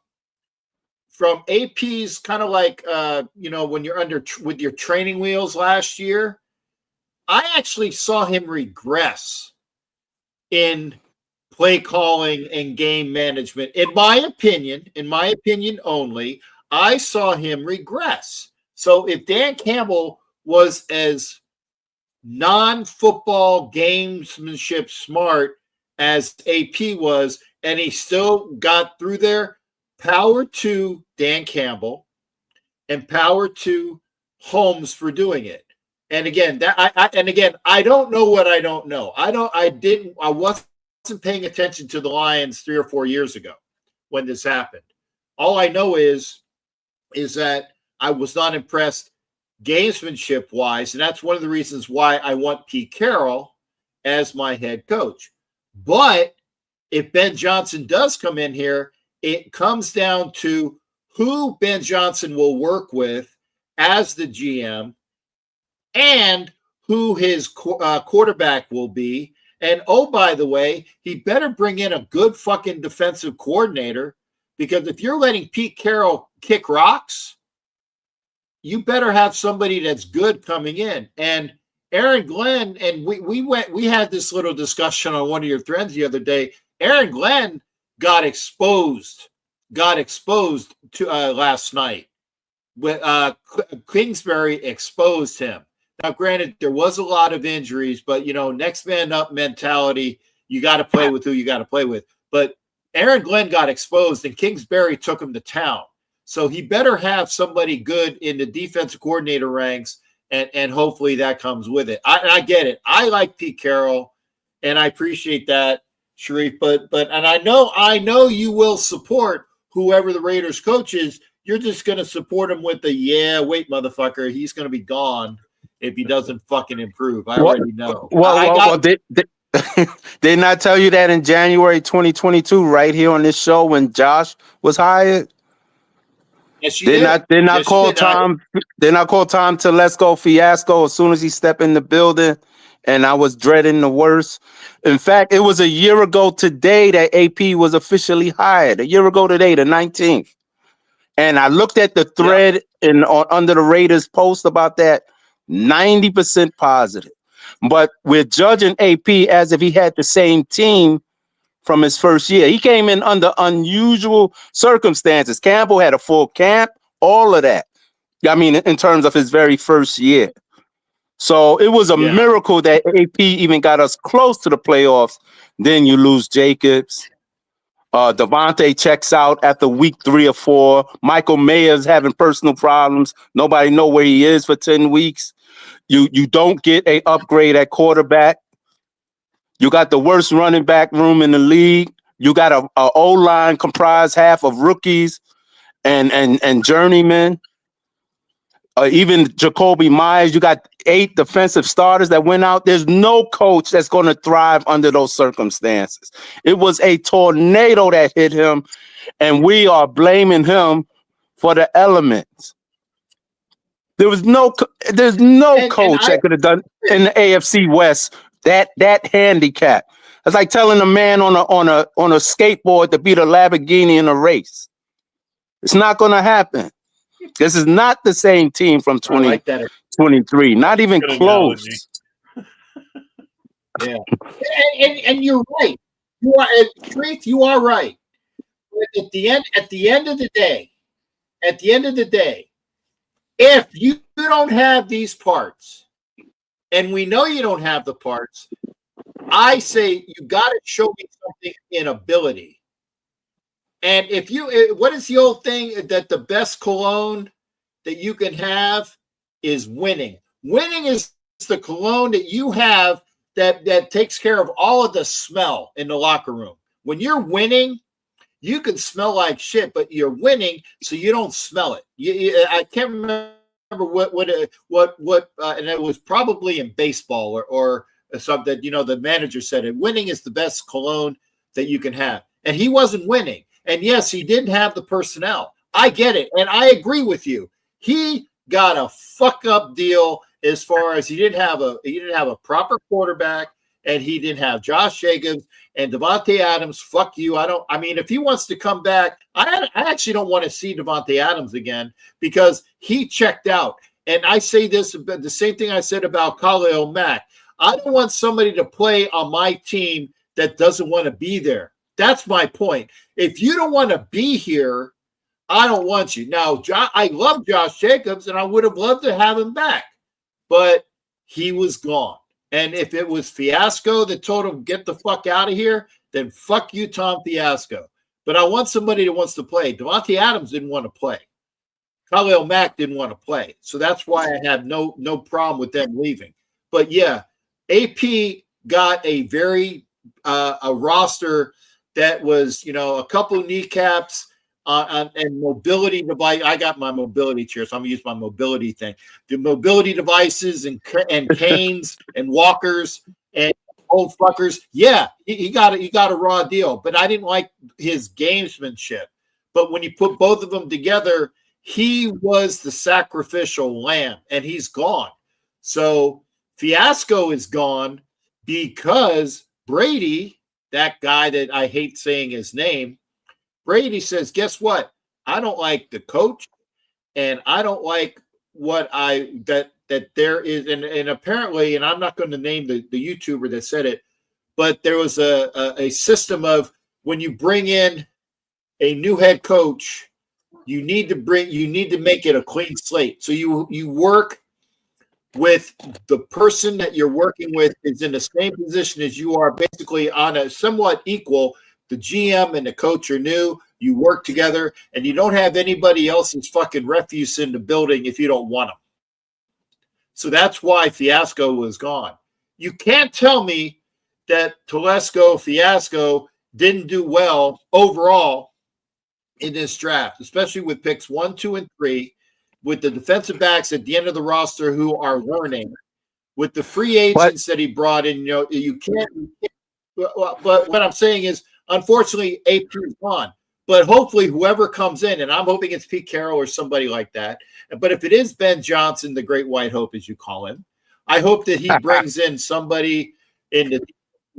from AP's kind of like when you're with your training wheels last year, I actually saw him regress in play calling and game management. In my opinion only, I saw him regress. So if Dan Campbell was as non-football gamesmanship smart as AP was, and he still got through there, power to Dan Campbell and power to Holmes for doing it. And again, I don't know what I don't know. I wasn't paying attention to the Lions 3 or 4 years ago when this happened. All I know is that I was not impressed gamesmanship wise, and that's one of the reasons why I want Pete Carroll as my head coach. But if Ben Johnson does come in here, it comes down to who Ben Johnson will work with as the GM and who his quarterback will be. And oh, by the way, he better bring in a good fucking defensive coordinator, because if you're letting Pete Carroll kick rocks, you better have somebody that's good coming in. And Aaron Glenn, and we had this little discussion on one of your threads the other day. Aaron Glenn got exposed to last night. Kingsbury exposed him. Now, granted, there was a lot of injuries, but next man up mentality. You got to play with who you got to play with. But Aaron Glenn got exposed, and Kingsbury took him to town. So he better have somebody good in the defensive coordinator ranks, and hopefully that comes with it. I get it. I like Pete Carroll, and I appreciate that, Sharif. But I know you will support whoever the Raiders coach is. You're just going to support him with the wait, motherfucker, he's going to be gone if he doesn't fucking improve. I already know. Didn't I tell you that in January 2022, right here on this show when Josh was hired? Yes, you did. Didn't I call Tom Telesco fiasco as soon as he stepped in the building, and I was dreading the worst. In fact, it was a year ago today that AP was officially hired. A year ago today, the 19th. And I looked at the thread under the Raiders post about that, 90% positive. But we're judging AP as if he had the same team from his first year. He came in under unusual circumstances. Campbell had a full camp, all of that. I mean, in terms of his very first year. So it was a miracle that AP even got us close to the playoffs. Then you lose Jacobs. Devontae checks out after week 3 or 4. Michael Mayer's having personal problems. Nobody know where he is for 10 weeks. You don't get an upgrade at quarterback. You got the worst running back room in the league. You got a O-line comprised half of rookies and journeymen. Even Jacoby Myers, you got 8 defensive starters that went out. There's no coach that's going to thrive under those circumstances. It was a tornado that hit him, and we are blaming him for the elements. There's no coach that could have done in the AFC West That handicap. It's like telling a man on a skateboard to beat a Lamborghini in a race. It's not going to happen. This is not the same team from 2023. Not even Good close. analogy. Yeah, and you're right. You are, Truth, you are right. At the end of the day, if you don't have these parts, and we know you don't have the parts, I say you got to show me something in ability. And if you, what is the old thing that the best cologne that you can have is winning. Winning is the cologne that you have that takes care of all of the smell in the locker room. When you're winning, you can smell like shit, but you're winning, so you don't smell it. I can't remember what, and it was probably in baseball or something. You know, the manager said it. Winning is the best cologne that you can have, and he wasn't winning. And yes, he didn't have the personnel. I get it, and I agree with you. He got a fuck up deal as far as he didn't have a proper quarterback, and he didn't have Josh Jacobs and Davante Adams. Fuck you. I mean, if he wants to come back, I actually don't want to see Davante Adams again because he checked out. And I say this, the same thing I said about Khalil Mack. I don't want somebody to play on my team that doesn't want to be there. That's my point. If you don't want to be here, I don't want you. Now, I love Josh Jacobs, and I would have loved to have him back, but he was gone. And if it was Fiasco that told him, get the fuck out of here, then fuck you, Tom Fiasco. But I want somebody that wants to play. Davante Adams didn't want to play. Khalil Mack didn't want to play. So that's why I had no problem with them leaving. But yeah, AP got a very a roster that was, you know, a couple kneecaps and mobility device. I got my mobility chair, so I'm gonna use my mobility thing. The mobility devices and canes and walkers and old fuckers. Yeah, he got a raw deal, but I didn't like his gamesmanship. But when you put both of them together, he was the sacrificial lamb, and he's gone. So Fiasco is gone because Brady, that guy that I hate saying his name, Brady says, guess what? I don't like the coach, and I don't like what that there is, and apparently, and I'm not going to name the YouTuber that said it, but there was a system of when you bring in a new head coach, you need to make it a clean slate. So you work with the person that you're working with is in the same position as you are, basically on a somewhat equal. The GM and the coach are new. You work together, and you don't have anybody else's fucking refuse in the building if you don't want them. So that's why Fiasco was gone. You can't tell me that Telesco Fiasco didn't do well overall in this draft, especially with picks 1, 2, and 3, with the defensive backs at the end of the roster who are learning, with the free agents that he brought in. You know, you can't. But what I'm saying is, unfortunately, AP is gone. But hopefully, whoever comes in, and I'm hoping it's Pete Carroll or somebody like that. But if it is Ben Johnson, the Great White Hope, as you call him, I hope that he brings in somebody in the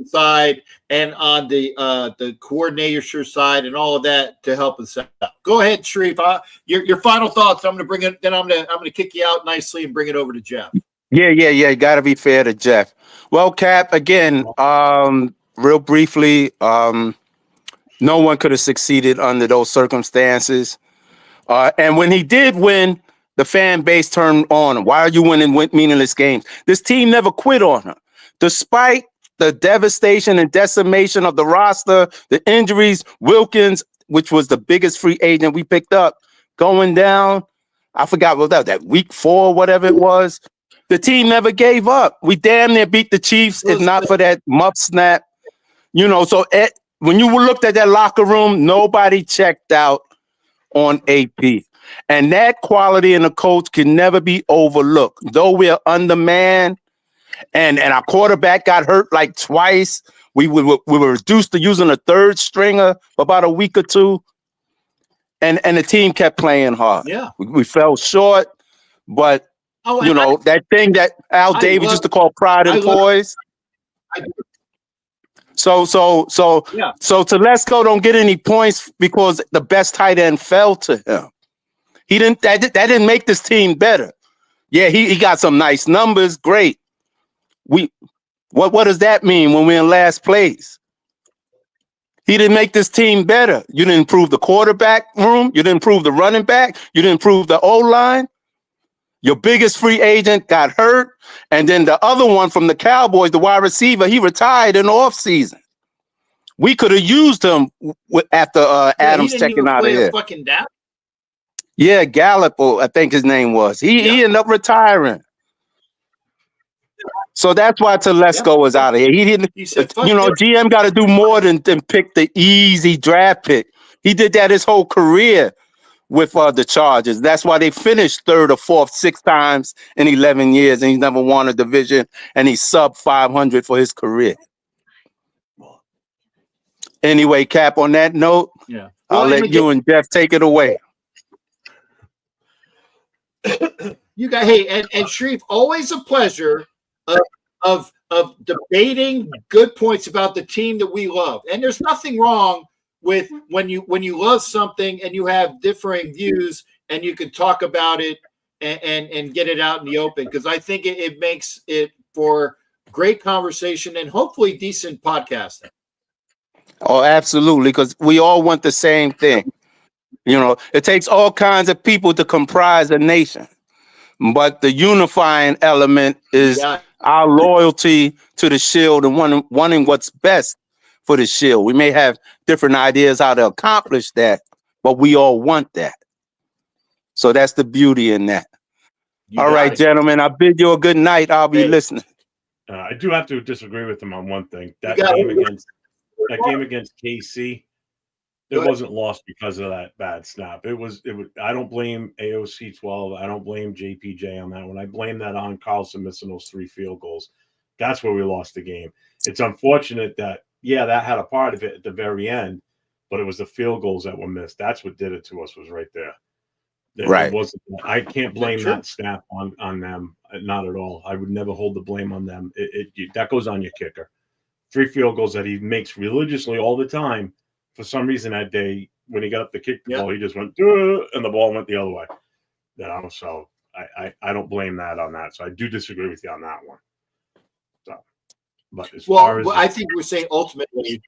side and on the coordinator side and all of that to help us out. Go ahead, Sharif. Your final thoughts. I'm going to bring it. Then I'm going to kick you out nicely and bring it over to Jeff. Yeah. You got to be fair to Jeff. Well, Cap, again, real briefly, no one could have succeeded under those circumstances. And when he did win, the fan base turned on him. Why are you winning meaningless games? This team never quit on him. Despite the devastation and decimation of the roster, the injuries, Wilkins, which was the biggest free agent we picked up, going down. I forgot what that week 4, whatever it was. The team never gave up. We damn near beat the Chiefs, if not for that muff snap. You know, so when you looked at that locker room, nobody checked out on AP. And that quality in a coach can never be overlooked. Though we're undermanned and our quarterback got hurt like twice, we were reduced to using a third stringer for about a week or two. And the team kept playing hard. Yeah. We fell short, but that thing that Al Davis used to call pride and poise. So Telesco don't get any points because the best tight end fell to him. He didn't. That didn't make this team better. Yeah, he got some nice numbers. Great. What does that mean when we're in last place? He didn't make this team better. You didn't improve the quarterback room. You didn't improve the running back. You didn't improve the O-line. Your biggest free agent got hurt. And then the other one from the Cowboys, the wide receiver, he retired in the offseason. We could have used him after Adams checking out of here. Fucking down. Yeah, Gallup, I think his name was. He ended up retiring. So that's why Telesco was out of here. He didn't, GM got to do more than pick the easy draft pick. He did that his whole career with the Chargers. That's why they finished 3rd or 4th 6 times in 11 years, and he never won a division, and he's sub 500 for his career. Anyway, Cap, on that note, I'll let you and Jeff take it away. You got and Sharif, always a pleasure of debating good points about the team that we love. And there's nothing wrong with when you love something and you have differing views and you can talk about it and get it out in the open, because I think it makes it for great conversation and hopefully decent podcasting. Oh, absolutely, because we all want the same thing. It takes all kinds of people to comprise a nation, but the unifying element is our loyalty to the Shield and wanting what's best for the Shield. We may have different ideas how to accomplish that, but we all want that. So that's the beauty in that. All right, gentlemen, I bid you a good night. I'll be listening. I do have to disagree with him on one thing. That game against KC, it wasn't lost because of that bad snap. It was. I don't blame AOC 12. I don't blame JPJ on that one. I blame that on Carlson missing those 3 field goals. That's where we lost the game. It's unfortunate that that had a part of it at the very end, but it was the field goals that were missed. That's what did it to us. Was right there. It wasn't. I can't blame that snap on them. Not at all. I would never hold the blame on them. That goes on your kicker. 3 field goals that he makes religiously all the time. For some reason that day, when he got up to kick the ball, he just went, and the ball went the other way. So I don't blame that on that. So I do disagree with you on that one. So, but as far as I think we're saying ultimately,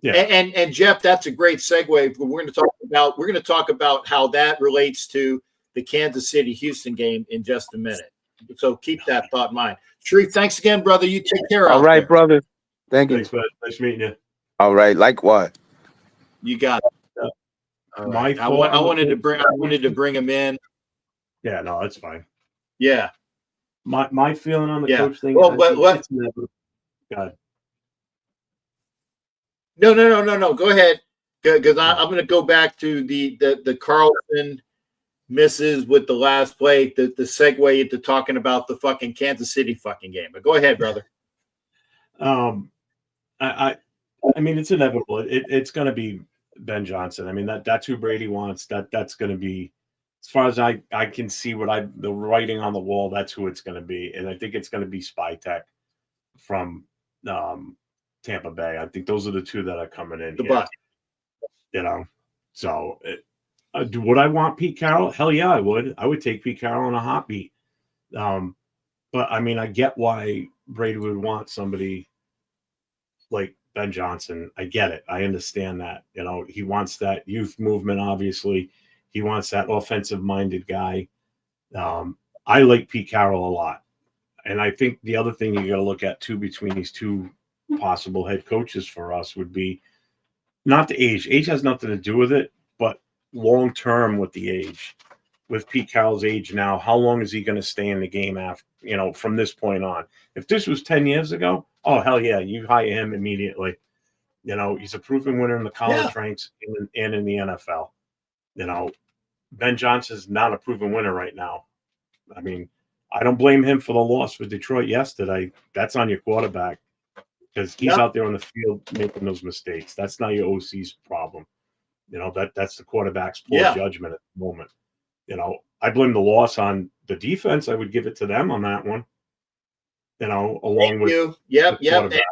And Jeff, that's a great segue. We're going to talk about how that relates to the Kansas City Houston game in just a minute. So keep that thought in mind. Sharif, thanks again, brother. You take care. All right, brother. Thank you. Thanks, bud. Nice meeting you. All right, likewise. You got it. Right. I wanted to bring him in. Yeah, no, that's fine. Yeah. My feeling on the coach thing. Well, God. No. Go ahead, because I'm going to go back to the Carlson misses with the last play, the segue into talking about the fucking Kansas City fucking game. But go ahead, brother. I mean, it's inevitable. It's going to be Ben Johnson. I mean, that's who Brady wants. That's going to be, as far as I can see the writing on the wall, that's who it's going to be. And I think it's going to be Spytek from Tampa Bay. I think those are the 2 that are coming in here. So would I want Pete Carroll? Hell yeah, I would. I would take Pete Carroll in a heartbeat. But I mean, I get why Brady would want somebody like Ben Johnson. I get it. I understand that. He wants that youth movement, obviously. He wants that offensive-minded guy. I like Pete Carroll a lot. And I think the other thing you got to look at, too, between these 2 possible head coaches for us would be not the age. Age has nothing to do with it, but long-term with the age. With Pete Carroll's age now, how long is he going to stay in the game after, from this point on? If this was 10 years ago, oh, hell yeah, you hire him immediately. He's a proven winner in the college ranks and in the NFL. Ben Johnson's not a proven winner right now. I mean, I don't blame him for the loss for Detroit yesterday. That's on your quarterback because he's out there on the field making those mistakes. That's not your OC's problem. That's the quarterback's poor judgment at the moment. I blame the loss on the defense. I would give it to them on that one. along with Yep. quarterback.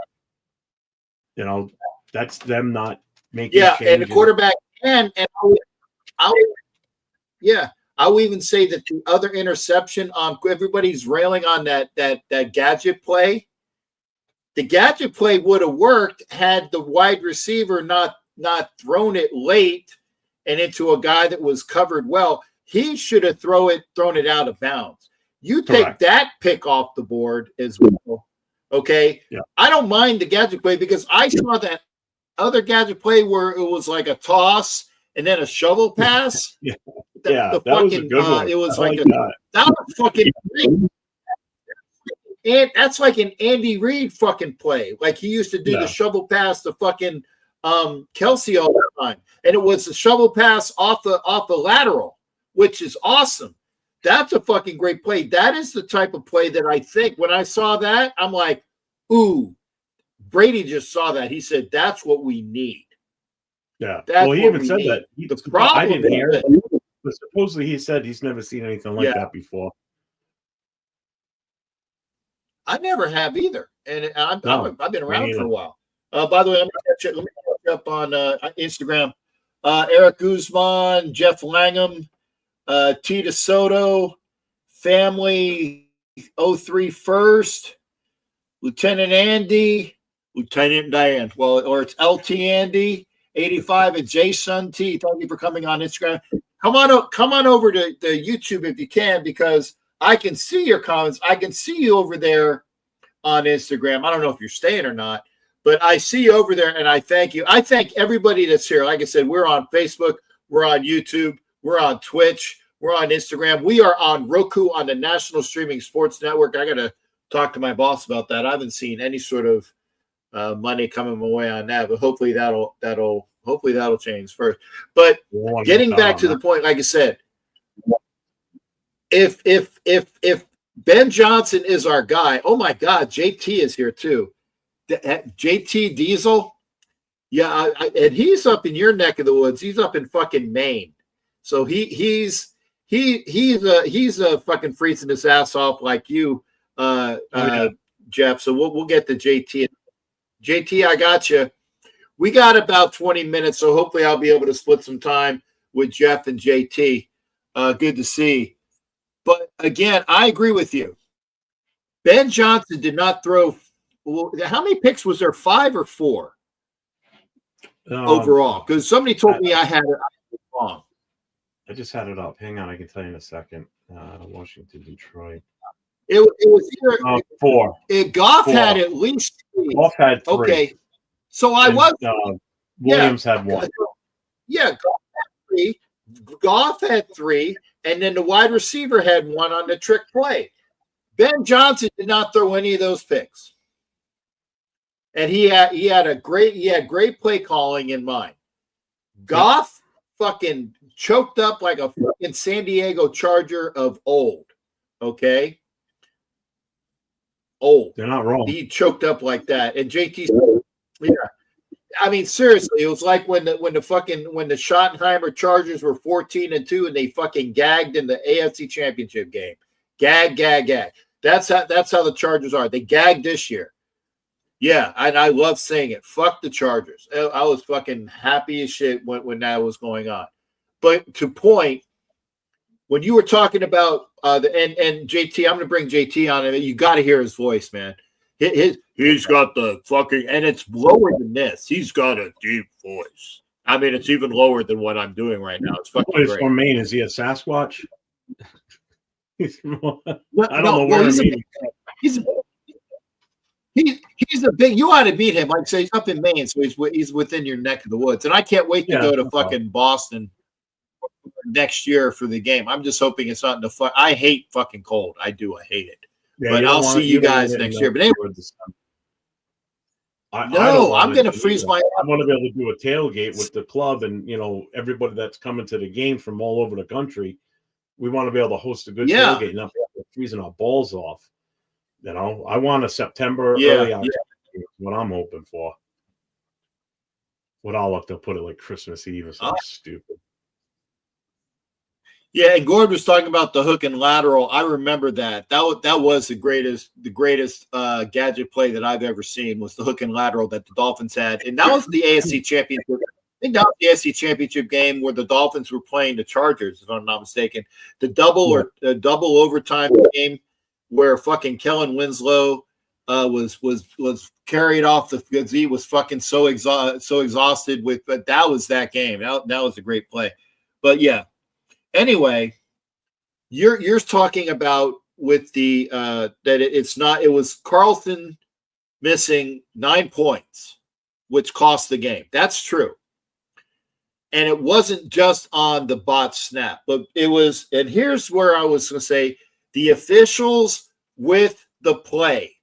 That's them not making changes. And the quarterback and I'll even say that the other interception on everybody's railing on that gadget play. The gadget play would have worked had the wide receiver not thrown it late and into a guy that was covered well. He should have thrown it out of bounds. You take that pick off the board as well. Okay. Yeah. I don't mind the gadget play because I saw that other gadget play where it was like a toss and then a shovel pass. That was a good one. It was like that was fucking great. And that's like an Andy Reid fucking play. Like he used to do the shovel pass to fucking Kelsey all the time. And it was a shovel pass off the lateral, which is awesome. That's a fucking great play. That is the type of play that I think when I saw that, I'm like, ooh, Brady just saw that. He said, that's what we need. Yeah. Well, he even said that. The problem I didn't hear it. But supposedly he said he's never seen anything like that before. I never have either. And I've been around for a while. By the way, let me catch up on Instagram. Eric Guzman, Jeff Langham, T. DeSoto, Family 03 First, Lieutenant Andy, Lieutenant Diane. Well, or it's LT Andy, 85, and Jason T. Thank you for coming on Instagram. Come on over to YouTube if you can, because I can see your comments. I can see you over there on Instagram. I don't know if you're staying or not, but I see you over there, and I thank you. I thank everybody that's here. Like I said, we're on Facebook, we're on YouTube, we're on Twitch, we're on Instagram. We are on Roku on the National Streaming Sports Network. I got to talk to my boss about that. I haven't seen any sort of money coming my way on that, but hopefully that'll change first. But getting back to the point, like I said, if Ben Johnson is our guy, oh my God, JT is here too. JT Diesel, and he's up in your neck of the woods. He's up in fucking Maine, so he's fucking freezing his ass off like you, Jeff. So we'll get to JT. JT, I got you. We got about 20 minutes, so hopefully I'll be able to split some time with Jeff and JT. Good to see. But again, I agree with you. Ben Johnson did not throw. How many picks was there? 5 or 4 overall? Because somebody told me I had it wrong. I just had it up. Hang on, I can tell you in a second. Washington, Detroit. It was either 4. Goff had at least 3. Goff had 3. Okay, so Williams had 1. Yeah, Goff had 3. Goff had 3, and then the wide receiver had 1 on the trick play. Ben Johnson did not throw any of those picks, and he had great play calling in mind. Goff fucking choked up like a fucking San Diego Charger of old. Okay, old. They're not wrong. He choked up like that, and JT. Yeah. I mean, seriously, it was like when the Schottenheimer Chargers were 14-2 and they fucking gagged in the AFC Championship game. Gag. That's how the Chargers are. They gagged this year. Yeah, and I love saying it. Fuck the Chargers. I was fucking happy as shit when that was going on. But to point, when you were talking about and JT, I'm going to bring JT on. You got to hear his voice, man. He's got the fucking, and it's lower than this. He's got a deep voice. I mean, it's even lower than what I'm doing right now. It's fucking great. From Maine, is he a Sasquatch? I don't know where he's a big. You ought to meet him. Like I say, he's up in Maine, so he's within your neck of the woods. And I can't wait to go to fucking Boston next year for the game. I'm just hoping it's not in the I hate fucking cold. I do. I hate it. Yeah, but I'll see you guys next year. But anyway, I'm going to freeze my. I want to be able to do a tailgate with the club and everybody that's coming to the game from all over the country. We want to be able to host a good tailgate, not freezing our balls off. I want a September early October. What I'm hoping for. What I'll look to put it like Christmas Eve or something stupid. Yeah, and Gord was talking about the hook and lateral. I remember that. That was the greatest gadget play that I've ever seen, was the hook and lateral that the Dolphins had. And that was the AFC Championship. I think that was the AFC Championship game where the Dolphins were playing the Chargers, if I'm not mistaken. The double overtime game where fucking Kellen Winslow was carried off because he was fucking so exhausted with. But that was that game. That was a great play. But yeah. Anyway, you're talking about with the it was Carlton missing 9 points, which cost the game. That's true. And it wasn't just on the bot snap, but it was, and here's where I was going to say, the officials with the play.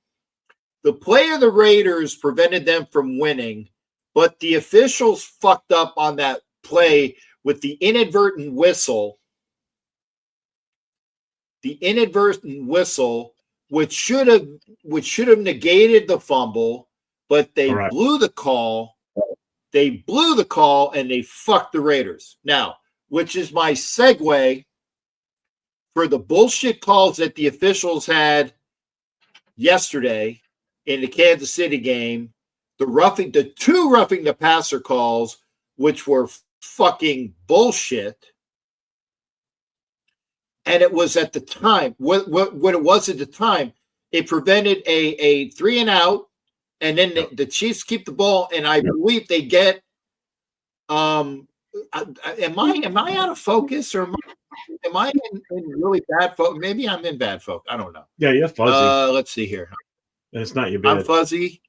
The play of the Raiders prevented them from winning, but the officials fucked up on that play with the inadvertent whistle. The inadvertent whistle, which should have negated the fumble, but they blew the call. They blew the call and they fucked the Raiders. Now, which is my segue for the bullshit calls that the officials had yesterday in the Kansas City game, the two roughing the passer calls, which were fucking bullshit. And it was at the time, what it was at the time, it prevented a 3-and-out, and then the Chiefs keep the ball, and I believe they get. Am I out of focus, or am I in really bad focus? Maybe I'm in bad focus. I don't know. Yeah, you're fuzzy. Let's see here. It's not your bad. I'm fuzzy.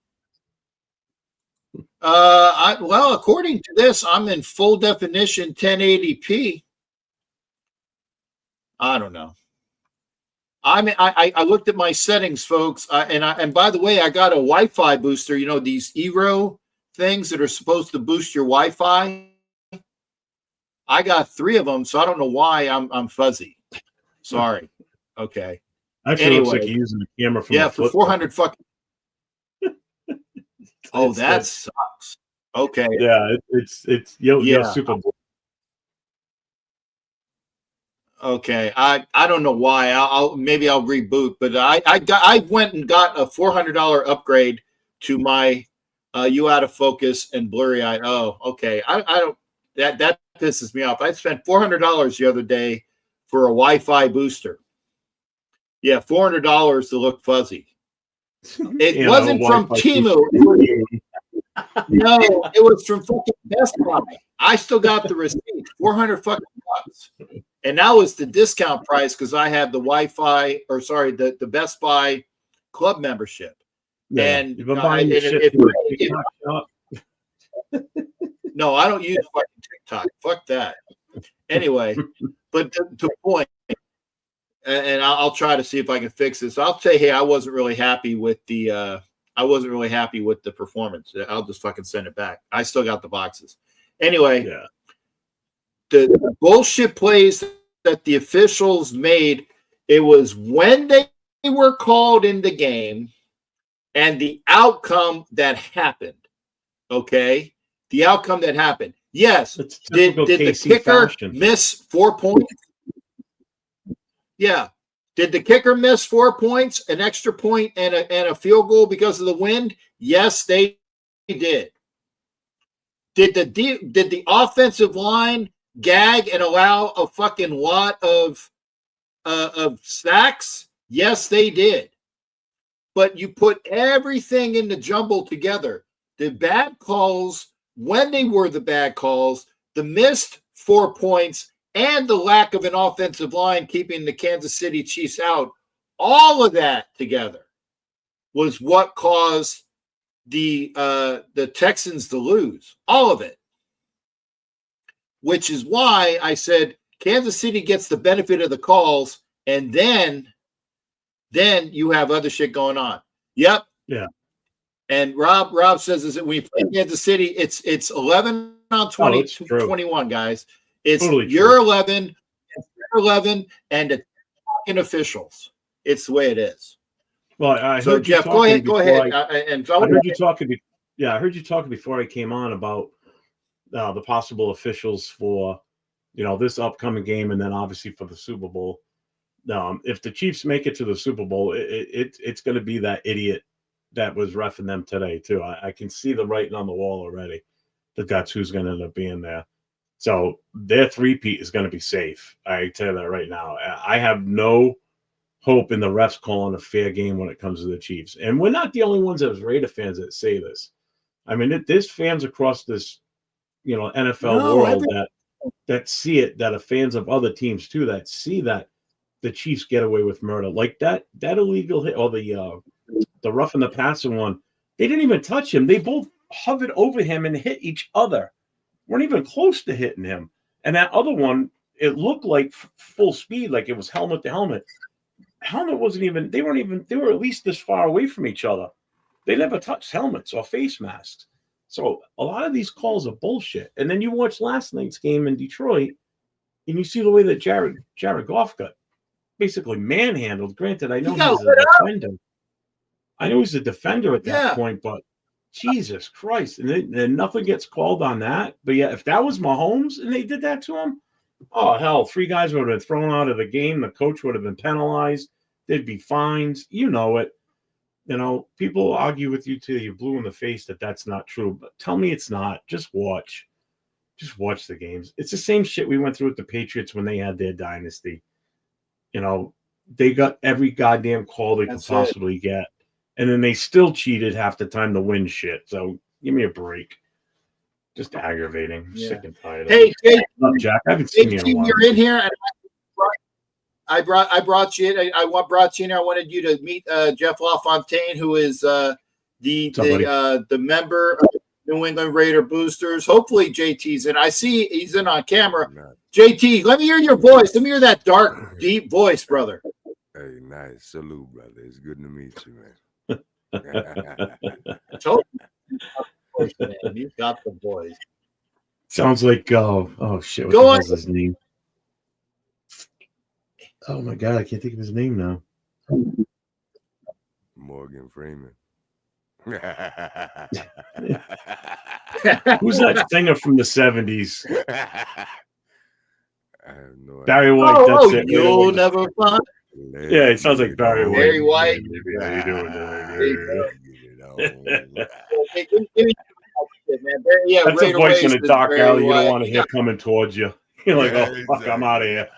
Well, according to this, I'm in full definition 1080p. I don't know. I looked at my settings, folks, and by the way, I got a Wi-Fi booster. You know, these Eero things that are supposed to boost your Wi-Fi. I got 3 of them, so I don't know why I'm fuzzy. Sorry. Okay. Actually, looks like you're using the camera from for 400 fucking. Oh, that sucks. Okay. Yeah, it's you're super. Okay, I don't know why. Maybe I'll reboot, but I went and got a $400 upgrade to my you out of focus and blurry eye. Oh, okay. I don't that pisses me off. I spent $400 the other day for a Wi-Fi booster. Yeah, $400 to look fuzzy. It wasn't from Temu. No, it was from fucking Best Buy. I still got the receipt. 400 fucking bucks. And that was the discount price because I have the Wi-Fi, or sorry, the Best Buy club membership. Yeah, and you've been buying no, I don't use fucking TikTok. Fuck that. Anyway, but the point, and I'll try to see if I can fix this. I'll say, hey, I wasn't really happy with the performance. I'll just fucking send it back. I still got the boxes. Anyway, yeah. The bullshit plays that the officials made, it was when they were called in the game and the outcome that happened. Okay? The outcome that happened. Yes. Did the kicker miss 4 points? Yeah. Did the kicker miss 4 points, an extra point, and a field goal because of the wind? Yes, they did. Did the offensive line gag and allow a fucking lot of sacks? Yes, they did. But you put everything in the jumble together. The bad calls, when they were the bad calls, the missed 4 points, and the lack of an offensive line keeping the Kansas City Chiefs out, all of that together was what caused the Texans to lose. All of it. Which is why I said Kansas City gets the benefit of the calls, and then you have other shit going on. Yep. Yeah. And Rob says is that when you play Kansas City, it's 11 on 20, 21, guys. It's totally your 11, your 11, and the fucking officials. It's the way it is. Well, I heard so you Jeff, go ahead. I heard you talking. Yeah, I heard you talking before I came on about the possible officials for this upcoming game, and then obviously for the Super Bowl. If the Chiefs make it to the Super Bowl, it's going to be that idiot that was reffing them today too. I can see the writing on the wall already that that's who's going to end up being there. So their three-peat is going to be safe. I tell you that right now. I have no hope in the refs calling a fair game when it comes to the Chiefs. And we're not the only ones as Raider fans that say this. I mean, there's fans across this, NFL world that see it, that are fans of other teams too, that see that the Chiefs get away with murder. Like that illegal hit, or the rough and the passer one, they didn't even touch him. They both hovered over him and hit each other. Weren't even close to hitting him. And that other one, it looked like full speed, like it was helmet to helmet. Helmet wasn't even, they were at least this far away from each other. They never touched helmets or face masks. So a lot of these calls are bullshit. And then you watch last night's game in Detroit, and you see the way that Jared Goff got basically manhandled. Granted, I know he's a defender. I know he's a defender at that point, but Jesus Christ. And then nothing gets called on that. But yeah, if that was Mahomes and they did that to him, oh, hell, 3 guys would have been thrown out of the game. The coach would have been penalized. There'd be fines. You know it. People argue with you till you're blue in the face that that's not true. But tell me it's not. Just watch. Just watch the games. It's the same shit we went through with the Patriots when they had their dynasty. They got every goddamn call they could possibly get. And then they still cheated half the time to win shit. So give me a break. Just aggravating. Sick and tired. Hey, Jack, I haven't seen you in a while. You're in here, and I brought you in. I brought you in. I wanted you to meet Jeff LaFontaine, who is the member of New England Raider Boosters. Hopefully, JT's in. I see he's in on camera. JT, let me hear your voice. Let me hear that dark, deep voice, brother. Hey, nice. Salute, brother. It's good to meet you, man. He's got the voice. Sounds like oh shit, what the hell's his name? Oh my god, I can't think of his name now. Morgan Freeman. Who's that singer from the 70s? I have no idea. Barry White. That's it. You'll never find. Yeah, it sounds like Barry White. Barry White. How you doing? That's a voice in a dark alley you don't want to hear coming towards you. You're like, oh, fuck, I'm out of here.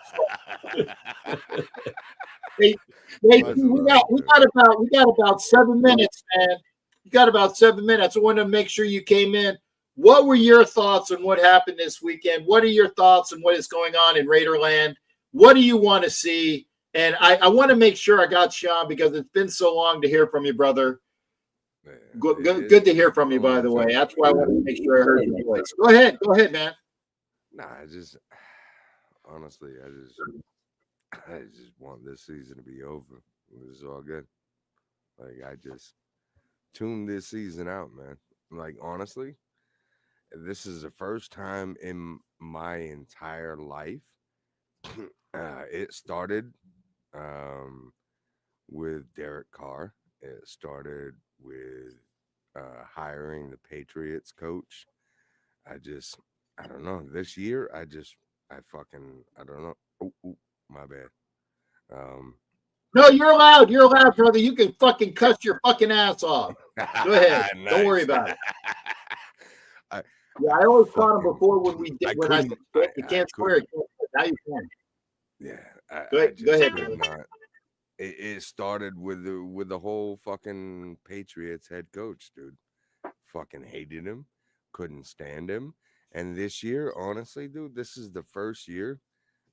Hey, we got about 7 minutes, man. You got about 7 minutes. I want to make sure you came in. What were your thoughts on what happened this weekend? What are your thoughts on what is going on in Raiderland? What do you want to see? And I want to make sure I got Sean, because it's been so long to hear from you, brother. Good to hear from you, by the way. That's why I want to make sure I heard your voice. Go ahead, man. Nah, honestly, I just want this season to be over. It's all good. Like, I just tuned this season out, man. Like, honestly, this is the first time in my entire life. It started with Derek Carr. It started with hiring the Patriots coach. I don't know. This year, I don't know. Oh, my bad. No, you're allowed. You're allowed, brother. You can fucking cuss your fucking ass off. Go ahead. Nice. Don't worry about it. I always caught him before when we did. You can't swear. Now you can. Yeah. Go ahead. It started with the whole fucking Patriots head coach, dude. Fucking hated him. Couldn't stand him. And this year, honestly, dude, this is the first year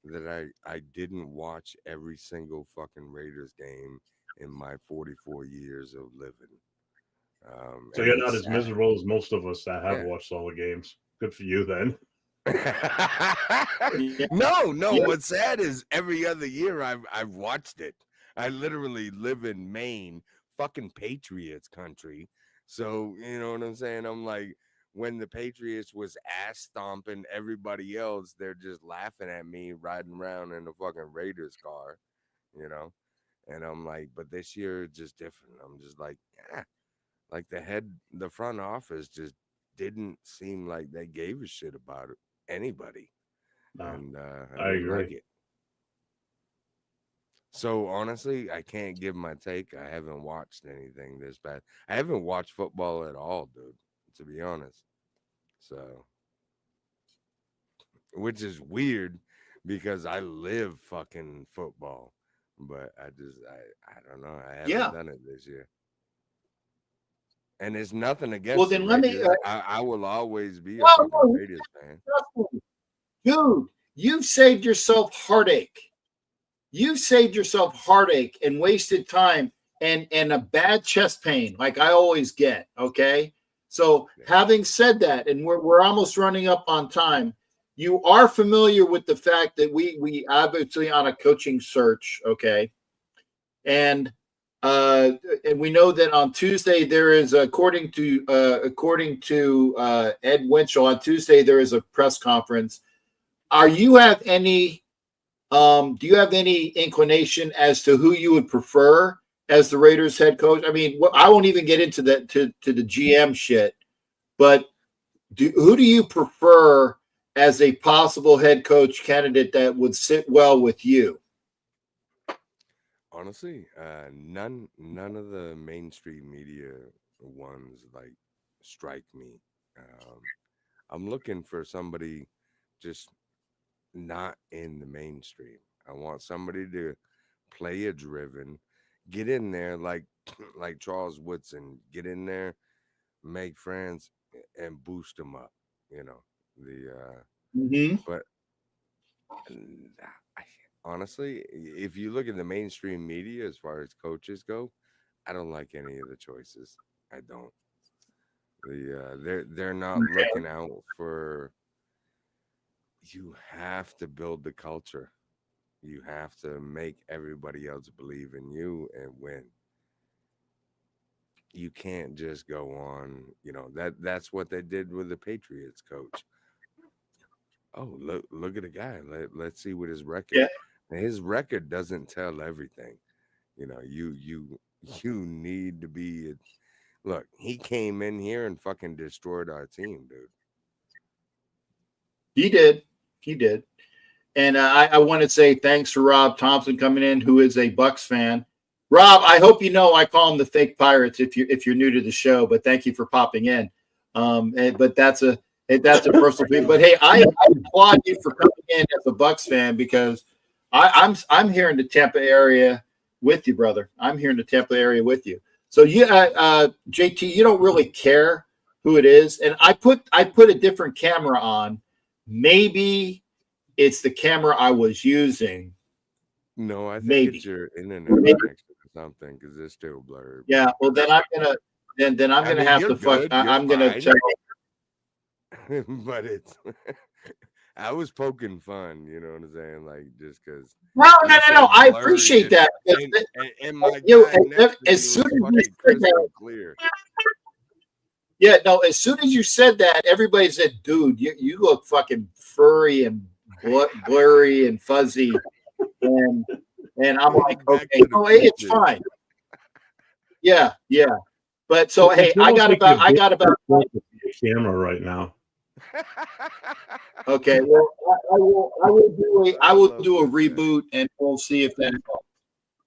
that I didn't watch every single fucking Raiders game in my 44 years of living. So you're not as miserable as most of us that have watched all the games. Good for you, then. No. What's sad is every other year I've watched it. I literally live in Maine, fucking Patriots country. So you know what I'm saying? I'm like, when the Patriots was ass stomping everybody else, they're just laughing at me riding around in a fucking Raiders car, And I'm like, but this year it's just different. I'm just like, like the front office just didn't seem like they gave a shit about anybody. No, and I didn't like agree. it. So honestly, I can't give my take. I haven't watched anything this bad. I haven't watched football at all, dude, to be honest. So, which is weird because I live fucking football, but I don't know. I haven't Yeah. done it this year. And it's nothing against Well, the then let me. Raiders. I will always be a fucking No, Raiders fan. dude, you've saved yourself heartache. You've saved yourself heartache and wasted time and a bad chest pain, like I always get. Okay. So, having said that, and we're almost running up on time, you are familiar with the fact that we obviously on a coaching search. Okay. And we know that on Tuesday there is, according to Ed Winchell, on Tuesday there is a press conference. Do you have any inclination as to who you would prefer as the Raiders head coach? I mean, I won't even get into that to the GM shit, but who do you prefer as a possible head coach candidate that would sit well with you? Honestly, none of the mainstream media ones like strike me. I'm looking for somebody just not in the mainstream. I want somebody to play a driven, get in there like like Charles Woodson, get in there, make friends, and boost them up. You know but I, honestly, if you look at the mainstream media as far as coaches go, I don't like any of the choices. I don't. They're not looking out for. You have to build the culture. You have to make everybody else believe in you and win. You can't just go on, that's what they did with the Patriots coach. Oh, look at the guy. Let's see what his record. Yeah. And his record doesn't tell everything. You need to be look, he came in here and fucking destroyed our team, dude. He did. And I want to say thanks for Rob Thompson coming in, who is a Bucks fan. Rob, I hope you know I call them the fake Pirates if you're new to the show, but thank you for popping in. But that's a personal thing. But hey, I applaud you for coming in as a Bucks fan, because I'm here in the Tampa area with you, brother. I'm here in the Tampa area with you. So you, JT, you don't really care who it is, and I put a different camera on. Maybe it's the camera I was using. No, I think Maybe it's your internet connection or something, because it's still blurred. Yeah, well then I'm gonna have to fuck. I'm gonna tell. But it's I was poking fun, you know what I'm saying? Like, just because. No. I appreciate that. And my guy as soon as you said that, clear. Yeah, no. As soon as you said that, everybody said, "Dude, you look fucking furry and blurry and fuzzy," and I'm like, "Okay, it's fine." Yeah. But so hey, I got about a camera right now. Okay, well, I will do a reboot, and we'll see if that helps.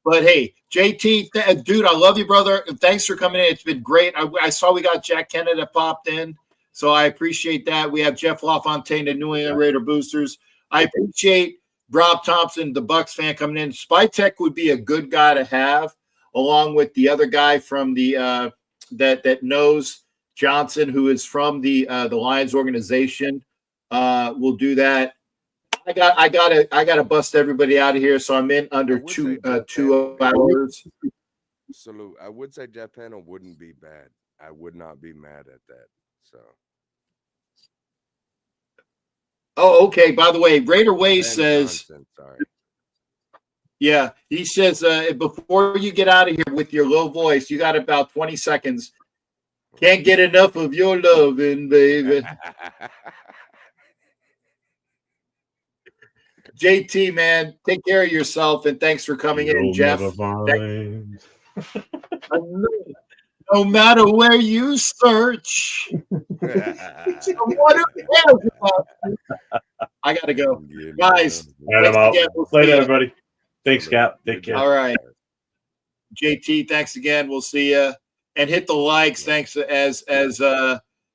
But hey, JT, dude, I love you, brother. And thanks for coming in. It's been great. I saw we got Jack Kennedy popped in, so I appreciate that. We have Jeff LaFontaine, the New England Raider Boosters. I appreciate Rob Thompson, the Bucks fan, coming in. Spytech would be a good guy to have, along with the other guy from the that knows Johnson, who is from the Lions organization. We'll do that. I gotta bust everybody out of here, so I'm in under 2 hours. Salute. I would say Jeff Panel wouldn't be bad. I would not be mad at that. So. Oh, okay. By the way, Raider Way says. Johnson, sorry. Yeah, he says before you get out of here with your low voice, you got about 20 seconds. Can't get enough of your loving, baby. JT, man, take care of yourself, and thanks for coming in, Jeff. No matter where you search. I got got to go. Yeah, Guys, All right, I'm thanks out. again. We'll see Later, ya. everybody. Thanks, Cap. Take care. All right. JT, thanks again. We'll see you. And hit the likes. Thanks as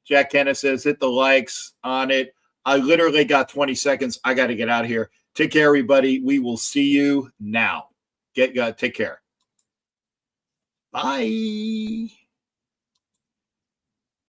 Jack Kenna says, hit the likes on it. I literally got 20 seconds. I got to get out of here. Take care, everybody. We will see you now. Take care. Bye.